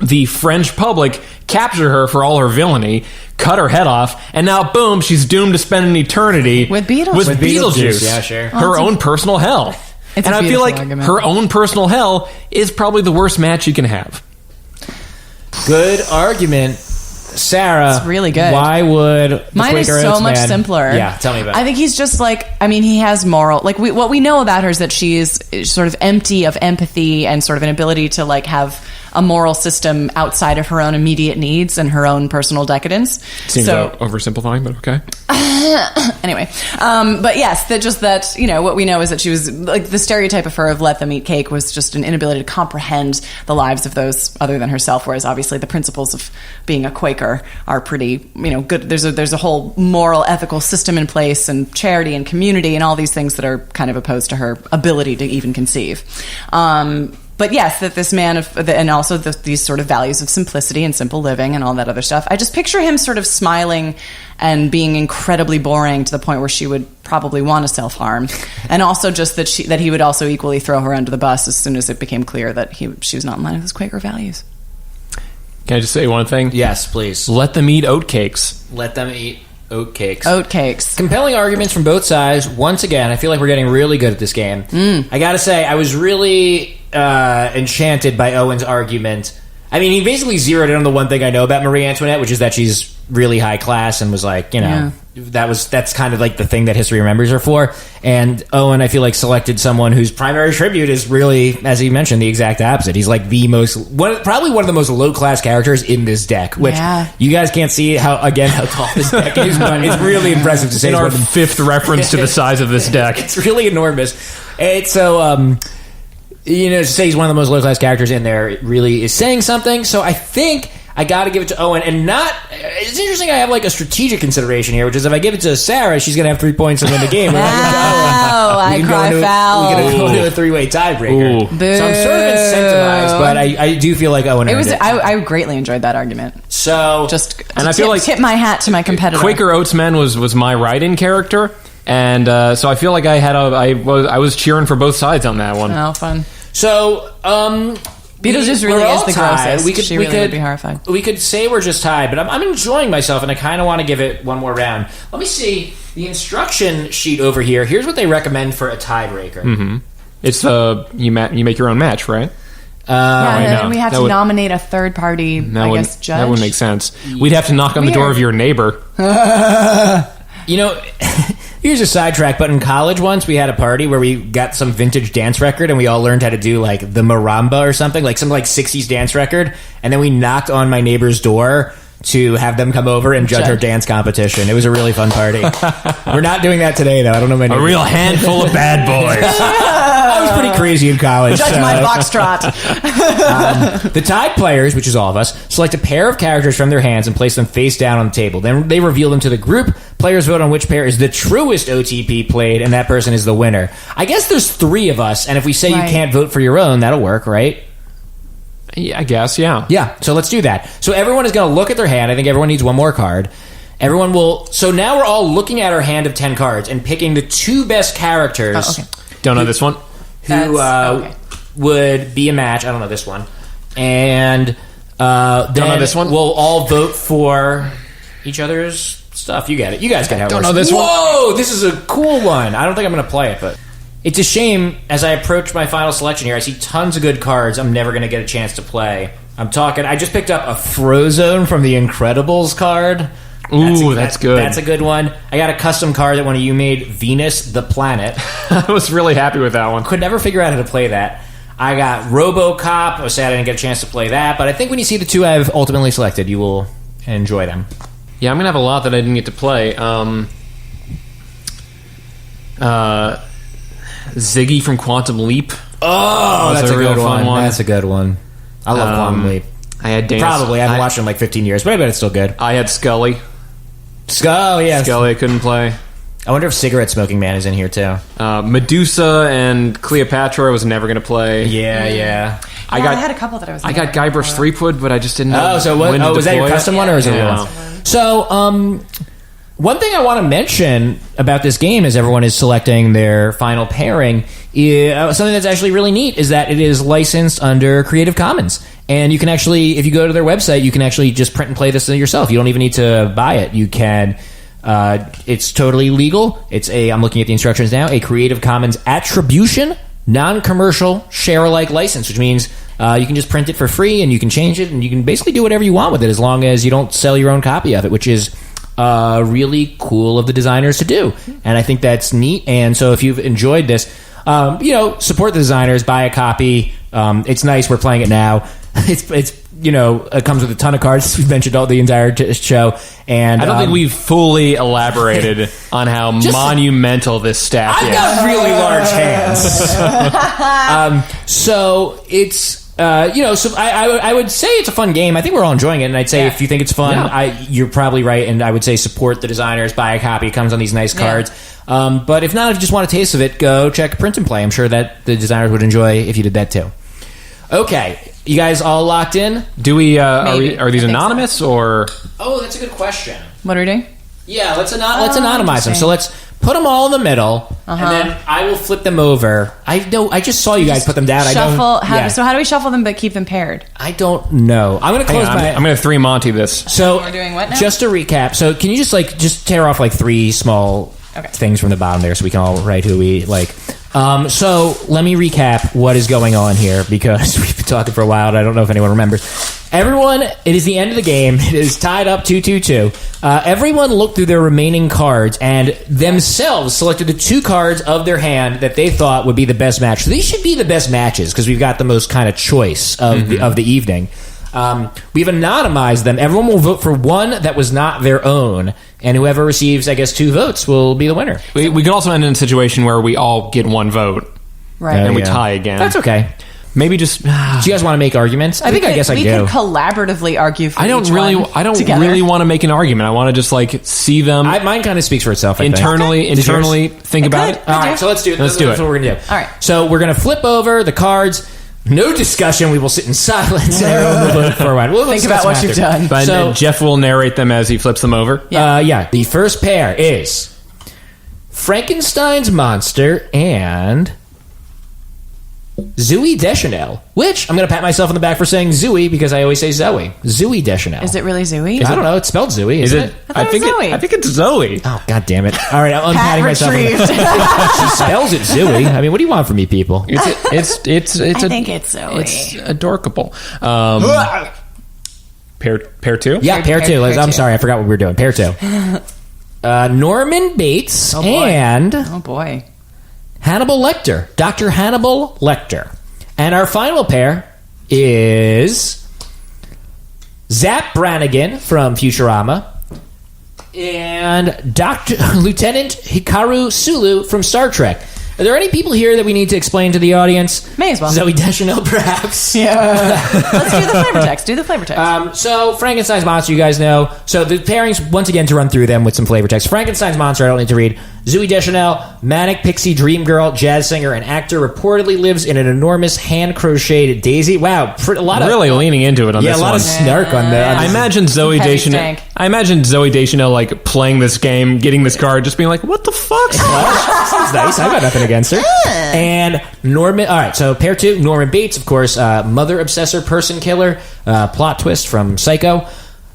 the French public capture her for all her villainy, cut her head off, and now, boom, she's doomed to spend an eternity with Beetlejuice. With Beetlejuice. Yeah, sure. Her own personal hell. It's and a I feel like argument. her own personal hell is probably the worst match you can have. Good argument. Sarah, It's really good. Why would the Mine is Quaker so Oats much man- simpler. Yeah, tell me about it. I think he's just like, I mean, he has moral. Like, what we know about her is that she is sort of empty of empathy and sort of an ability to like have a moral system outside of her own immediate needs and her own personal decadence. Seems oversimplifying, but okay. Anyway, but yes, that you know, what we know is that she was like the stereotype of her of let them eat cake was just an inability to comprehend the lives of those other than herself. Whereas obviously the principles of being a Quaker are pretty, you know, good. There's a whole moral, ethical system in place, and charity and community and all these things that are kind of opposed to her ability to even conceive. But yes, that this man and also these sort of values of simplicity and simple living and all that other stuff. I just picture him sort of smiling and being incredibly boring to the point where she would probably want to self-harm, and also just that he would also equally throw her under the bus as soon as it became clear that she was not in line with his Quaker values. Can I just say one thing? Yes, please. Let them eat oatcakes. Let them eat oatcakes. Oatcakes. Compelling arguments from both sides. Once again, I feel like we're getting really good at this game. I gotta say, I was really enchanted by Owen's argument. I mean, he basically zeroed in on the one thing I know about Marie Antoinette, which is that she's really high class, and was like, you know, that's kind of like the thing that history remembers her for. And Owen, I feel like, selected someone whose primary tribute is really, as he mentioned, the exact opposite. He's like probably one of the most low class characters in this deck, which you guys can't see how tall this deck is, but it's really impressive to say. In our fifth reference to the size of this deck. It's really enormous. It's so, you know, to say he's one of the most low-class characters in there, it really is saying something. So I think I got to give it to Owen, and not. It's interesting. I have like a strategic consideration here, which is if I give it to Sarah, she's going to have 3 points and win the game. Wow, I cry foul. We're going to go into a three-way tiebreaker. Boo. So I'm sort of incentivized, but I do feel like Owen earned it. I greatly enjoyed that argument. So I feel like tip my hat to my competitor. Quaker Oatsman was my write-in character. And so I feel like I was cheering for both sides on that one. Oh, fun. So, Beetlejuice really is the grossest. She really would be horrified. We could say we're just tied, but I'm enjoying myself, and I kind of want to give it one more round. Let me see the instruction sheet over here. Here's what they recommend for a tiebreaker. Mm-hmm. It's you make your own match, right? And we have to nominate a third party, judge. That would make sense. We'd have to knock on the door of your neighbor. You know, here's a sidetrack, but in college once we had a party where we got some vintage dance record and we all learned how to do like the maramba or something, like some like 60s dance record, and then we knocked on my neighbor's door to have them come over and judge our dance competition. It was a really fun party. We're not doing that today, though. I don't know my neighbor. A real handful of bad boys. I was pretty crazy in college. Judge my foxtrot. The tied players, which is all of us, select a pair of characters from their hands and place them face down on the table. Then they reveal them to the group. Players vote on which pair is the truest OTP played, and that person is the winner. I guess there's 3 of us, and if we say you can't vote for your own, that'll work, right? Yeah, I guess, yeah. Yeah, so let's do that. So everyone is going to look at their hand. I think everyone needs one more card. Everyone will... So now we're all looking at our hand of 10 cards and picking the 2 best characters. Don't know this one. Who would be a match. I don't know this one. And then don't know this one. We'll all vote for each other's stuff. You get it. You guys get how it don't works. know this one. Whoa, this is a cool one. I don't think I'm going to play it, but... It's a shame, as I approach my final selection here, I see tons of good cards I'm never going to get a chance to play. I just picked up a Frozone from the Incredibles card. Ooh, that's good. That's a good one. I got a custom card that one of you made, Venus the Planet. I was really happy with that one. Could never figure out how to play that. I got RoboCop. I was sad I didn't get a chance to play that, but I think when you see the 2 I've ultimately selected, you will enjoy them. Yeah, I'm going to have a lot that I didn't get to play. Ziggy from Quantum Leap. Oh, that's a good one. That's a good one. I love Quantum Leap. I had Dance. Probably. I haven't watched it in like 15 years, but I bet it's still good. I had Scully. Yeah. Scully I couldn't play. I wonder if Cigarette Smoking Man is in here too. Medusa and Cleopatra I was never going to play. Yeah. I had a couple that I was... I got Guybrush Threepwood, but I just didn't know. Was that your custom one or is it real one? So, one thing I want to mention about this game as everyone is selecting their final pairing, something that's actually really neat is that it is licensed under Creative Commons. And you can actually, if you go to their website, you can actually just print and play this yourself. You don't even need to buy it. You can... it's totally legal. I'm looking at the instructions now, a Creative Commons attribution non-commercial share-alike license, which means you can just print it for free and you can change it and you can basically do whatever you want with it as long as you don't sell your own copy of it, which is really cool of the designers to do. And I think that's neat. And so if you've enjoyed this, support the designers, buy a copy. It's nice. We're playing it now. It comes with a ton of cards. We've mentioned all the entire show, and I don't think we've fully elaborated on how monumental this staff is. I've got really large hands. So it's so I would say it's a fun game. I think we're all enjoying it, and I'd say if you think it's fun, you're probably right, and I would say support the designers, buy a copy. It comes on these nice cards. But if not, if you just want a taste of it, go check Print and Play. I'm sure that the designers would enjoy if you did that too. Okay. You guys all locked in? Do we? Are these anonymous or? Oh, that's a good question. What are we doing? Yeah, let's anonymize them. So let's put them all in the middle, and then I will flip them over. I just saw you guys put them down. Shuffle. So how do we shuffle them but keep them paired? I don't know. I'm going to close my. I'm going to 3 Monty this. So we're doing what now? Just to recap. So can you just tear off like 3 small things from the bottom there, so we can all write who we like. So let me recap what is going on here because we've been talking for a while and I don't know if anyone remembers. Everyone, it is the end of the game. It is tied up 2-2-2. Everyone looked through their remaining cards and themselves selected the 2 cards of their hand that they thought would be the best match. So these should be the best matches because we've got the most kind of choice of the evening. We've anonymized them. Everyone will vote for one that was not their own, and whoever receives, I guess, 2 votes will be the winner. We can also end in a situation where we all get 1 vote, right? And we tie again. That's okay. Maybe just. Do you guys want to make arguments? I guess I do. We can collaboratively argue. For I don't really want to make an argument. I want to just see them. Mine kind of speaks for itself. Internally, think about it. All right, so let's do it. Let's do it. That's what we're gonna do. All right. So we're gonna flip over the cards. No discussion. We will sit in silence. And everyone will vote for a while. We'll think about what you've done. But Jeff will narrate them as he flips them over. Yeah. The first pair is Frankenstein's monster and Zooey Deschanel, which I'm going to pat myself on the back for saying Zooey because I always say Zoe. Zooey Deschanel. Is it really Zooey? I don't know. It's spelled Zooey. Is it? I think it's Zoe. Oh, God damn it. All right, I'm unpatting myself. She spells it Zooey. I mean, what do you want from me, people? I think it's Zoe. It's adorkable. Pair 2? Yeah, pair 2. I'm sorry. I forgot what we were doing. Pair 2. Norman Bates and... Oh, boy. Hannibal Lecter, Dr. Hannibal Lecter. And our final pair is Zap Brannigan from Futurama and Lieutenant Hikaru Sulu from Star Trek. Are there any people here that we need to explain to the audience? May as well. Zoe Deschanel, perhaps. Yeah. Let's do the flavor text. So, Frankenstein's monster, you guys know. So, the pairings, once again, to run through them with some flavor text. Frankenstein's monster, I don't need to read. Zoe Deschanel, manic pixie dream girl, jazz singer, and actor, reportedly lives in an enormous hand-crocheted daisy. Wow, a lot of... Really leaning into it on this one. Yeah, a lot of snark on that. I imagine Zoe Deschanel... playing this game, getting this card, just being like, what the fuck? Sounds nice. I got nothing against her. And Norman... All right, so pair 2, Norman Bates, of course, mother obsessor, person killer, plot twist from Psycho.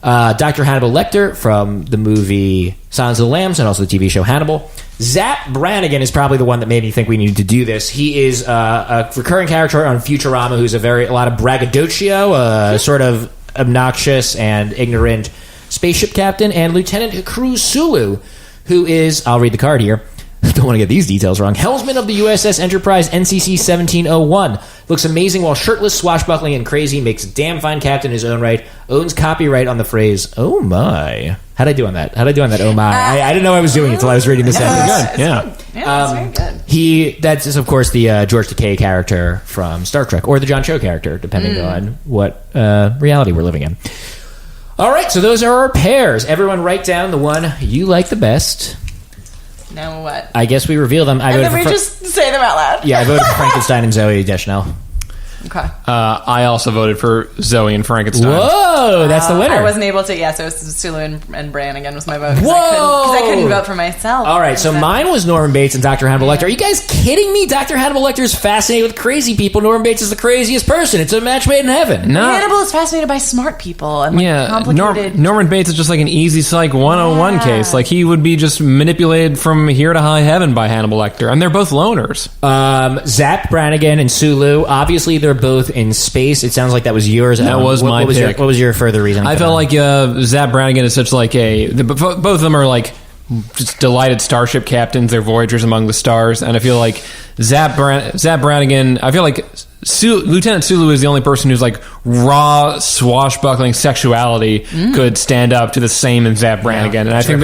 Dr. Hannibal Lecter from the movie Silence of the Lambs and also the TV show Hannibal. Zap Brannigan is probably the one that made me think we needed to do this. He is a recurring character on Futurama who's a lot of braggadocio, sort of obnoxious and ignorant spaceship captain, and Lieutenant Hikaru Sulu, who is, I'll read the card here, don't want to get these details wrong, helmsman of the USS Enterprise NCC 1701. Looks amazing while shirtless, swashbuckling, and crazy. Makes a damn fine captain in his own right. Owns copyright on the phrase, oh my. How'd I do on that? Oh my. I didn't know I was doing it until I was reading the sentence. Yeah, that's very good. That's of course the George Takei character from Star Trek, or the John Cho character, depending on what reality we're living in. All right, so those are our pairs. Everyone write down the one you like the best. Now what? I guess we reveal them. And then we just say them out loud. Yeah, I voted for Frankenstein and Zoe Deschanel. Okay. I also voted for Zoe and Frankenstein. Whoa, that's the winner. I wasn't able to. Yeah, so it was Sulu and Brannigan was my vote. Whoa! Because I couldn't vote for myself. All right, so mine was Norman Bates and Dr. Hannibal Lecter. Are you guys kidding me? Dr. Hannibal Lecter is fascinated with crazy people. Norman Bates is the craziest person. It's a match made in heaven. No. Hannibal is fascinated by smart people and complicated. Norman Bates is just like an easy psych 101 case. Like he would be just manipulated from here to high heaven by Hannibal Lecter, and they're both loners. Zap Brannigan and Sulu. Obviously, they're both in space. It sounds like that was yours. That was my pick. What was your further reason? I felt like Zap Brannigan is such like both of them are like just delighted starship captains. They're voyagers among the stars, and I feel like Zap Brannigan. I feel like Lieutenant Sulu is the only person who's like raw swashbuckling sexuality could stand up to the same as Zap Brannigan, and I think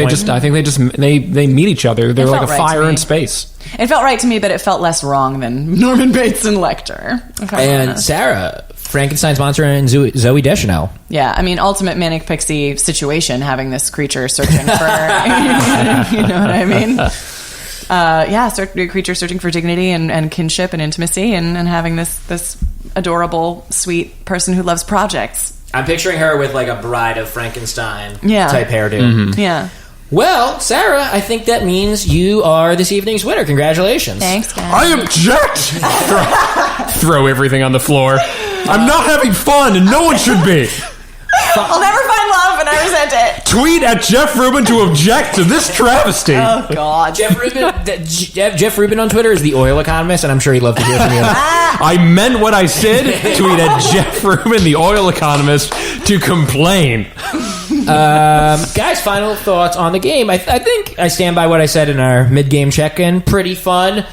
they meet each other. They're like a fire in space. It felt right to me, but it felt less wrong than Norman Bates and Lecter. And Sarah, Frankenstein's monster and Zoe Deschanel. Yeah, I mean, ultimate manic pixie situation, having this creature searching for, you know what I mean? Creature searching for dignity and kinship and intimacy, and having this adorable, sweet person who loves projects. I'm picturing her with like a Bride of Frankenstein type hairdo. Mm-hmm. Yeah. Well, Sarah, I think that means you are this evening's winner. Congratulations. Thanks, guys. I object! Throw everything on the floor. I'm not having fun, and no one should be. I'll never find love, and I resent it. Tweet at Jeff Rubin to object to this travesty. Oh, God. Jeff Rubin on Twitter is the oil economist, and I'm sure he'd love to hear from you. I meant what I said. Tweet at Jeff Rubin, the oil economist, to complain. Guys, final thoughts on the game. I think I stand by what I said in our mid-game check-in. Pretty fun.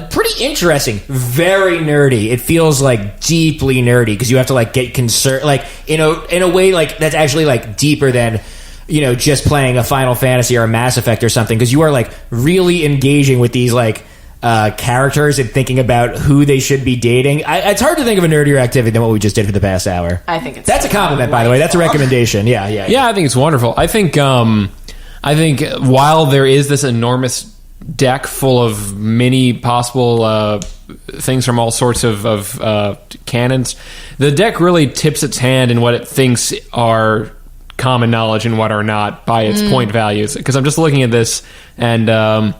Pretty interesting. Very nerdy. It feels like deeply nerdy because you have to like get concerned, like in a way like that's actually like deeper than just playing a Final Fantasy or a Mass Effect or something, because you are like really engaging with these like characters and thinking about who they should be dating. It's hard to think of a nerdier activity than what we just did for the past hour. I think that's a compliment, by the way. That's a recommendation. Yeah. I think it's wonderful. I think while there is this enormous deck full of many possible things from all sorts of canons, the deck really tips its hand in what it thinks are common knowledge and what are not by its point values. Because I'm just looking at this, and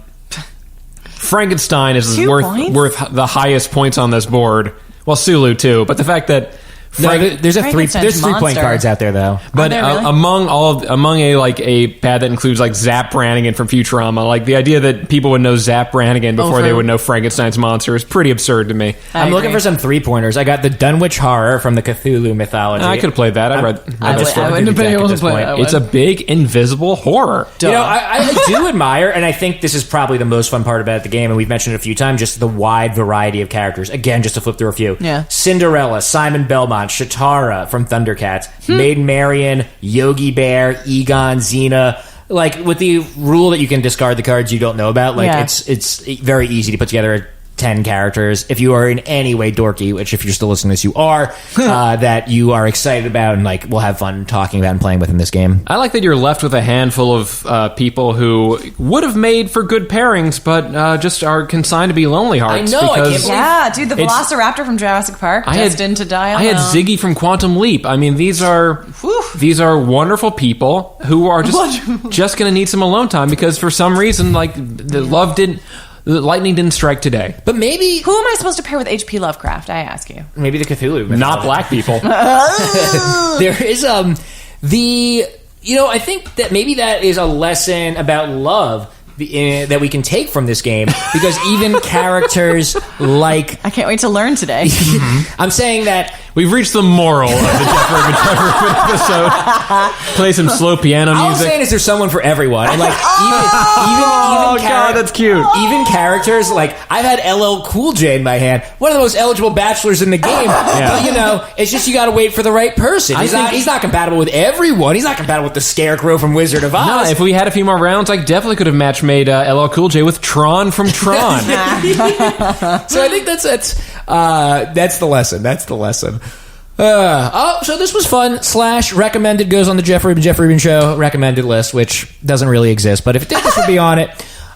Frankenstein is worth the highest points on this board. Well, Sulu too, but the fact that there's 3-point cards out there though. But really? among a pad that includes like Zap Brannigan from Futurama, like the idea that people would know Zap Brannigan before they would know Frankenstein's monster is pretty absurd to me. I'm looking for some 3-pointers. I got the Dunwich Horror from the Cthulhu mythology. I could have played that. I wouldn't have been able to play it. It's a big invisible horror. I do admire, and I think this is probably the most fun part about the game, and we've mentioned it a few times, just the wide variety of characters. Again, just to flip through a few. Yeah. Cinderella, Simon Belmont, Shatara from Thundercats, Maid Marian, Yogi Bear, Egon, Xena. Like, with the rule that you can discard the cards you don't know about, it's very easy to put together 10 characters. If you are in any way dorky, which if you're still listening to this, you are, that you are excited about and like will have fun talking about and playing with in this game. I like that you're left with a handful of people who would have made for good pairings, but just are consigned to be lonely hearts. I know, I can't believe. Yeah, dude, the Velociraptor from Jurassic Park, destined to die alone. I had Ziggy from Quantum Leap. I mean, these are wonderful people who are just going to need some alone time because for some reason, like, the lightning didn't strike today. But maybe... Who am I supposed to pair with H.P. Lovecraft, I ask you? Maybe the Cthulhu. Not black people. There is, I think that maybe that is a lesson about love that we can take from this game, because even characters like... I can't wait to learn today. I'm saying that... We've reached the moral of the Jeff Rubin episode. Play some slow piano music. All I'm saying is there's someone for everyone. And like, God, that's cute. Even characters, like, I've had LL Cool J in my hand, one of the most eligible bachelors in the game. But, it's just you gotta wait for the right person. He's not compatible with everyone. He's not compatible with the Scarecrow from Wizard of Oz. No, if we had a few more rounds, I definitely could have match-made LL Cool J with Tron from Tron. So I think that's the lesson. That's the lesson. So this was fun. / recommended goes on the Jeff Rubin Show recommended list, which doesn't really exist, but if it did, this would be on it.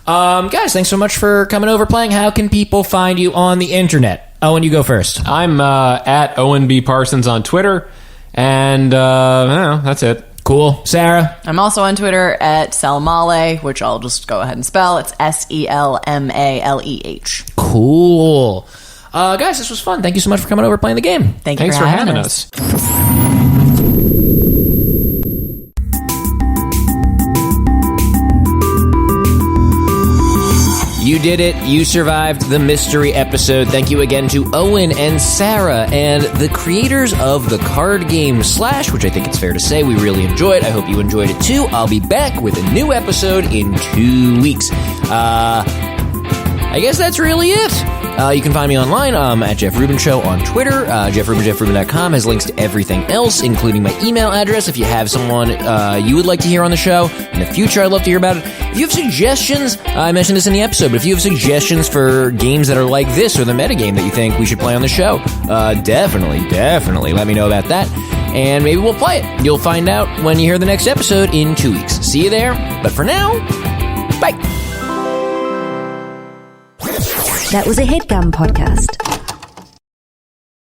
Guys, thanks so much for coming over, playing. How can people find you on the internet? Owen, you go first. I'm at Owen B. Parsons on Twitter, and I don't know, that's it. Cool. Sarah? I'm also on Twitter at Selmaleh, which I'll just go ahead and spell. It's SELMALEH. Cool. Guys, this was fun. Thank you so much for coming over playing the game. Thanks for having us. You did it. You survived the mystery episode. Thank you again to Owen and Sarah and the creators of the card game Slash, which I think it's fair to say we really enjoyed. I hope you enjoyed it too. I'll be back with a new episode in 2 weeks. I guess that's really it. You can find me online at Jeff Rubin Show on Twitter. JeffRubin.com has links to everything else, including my email address. If you have someone you would like to hear on the show in the future, I'd love to hear about it. If you have suggestions, I mentioned this in the episode, but if you have suggestions for games that are like this or the metagame that you think we should play on the show, definitely let me know about that. And maybe we'll play it. You'll find out when you hear the next episode in 2 weeks. See you there. But for now, bye. That was a HeadGum podcast.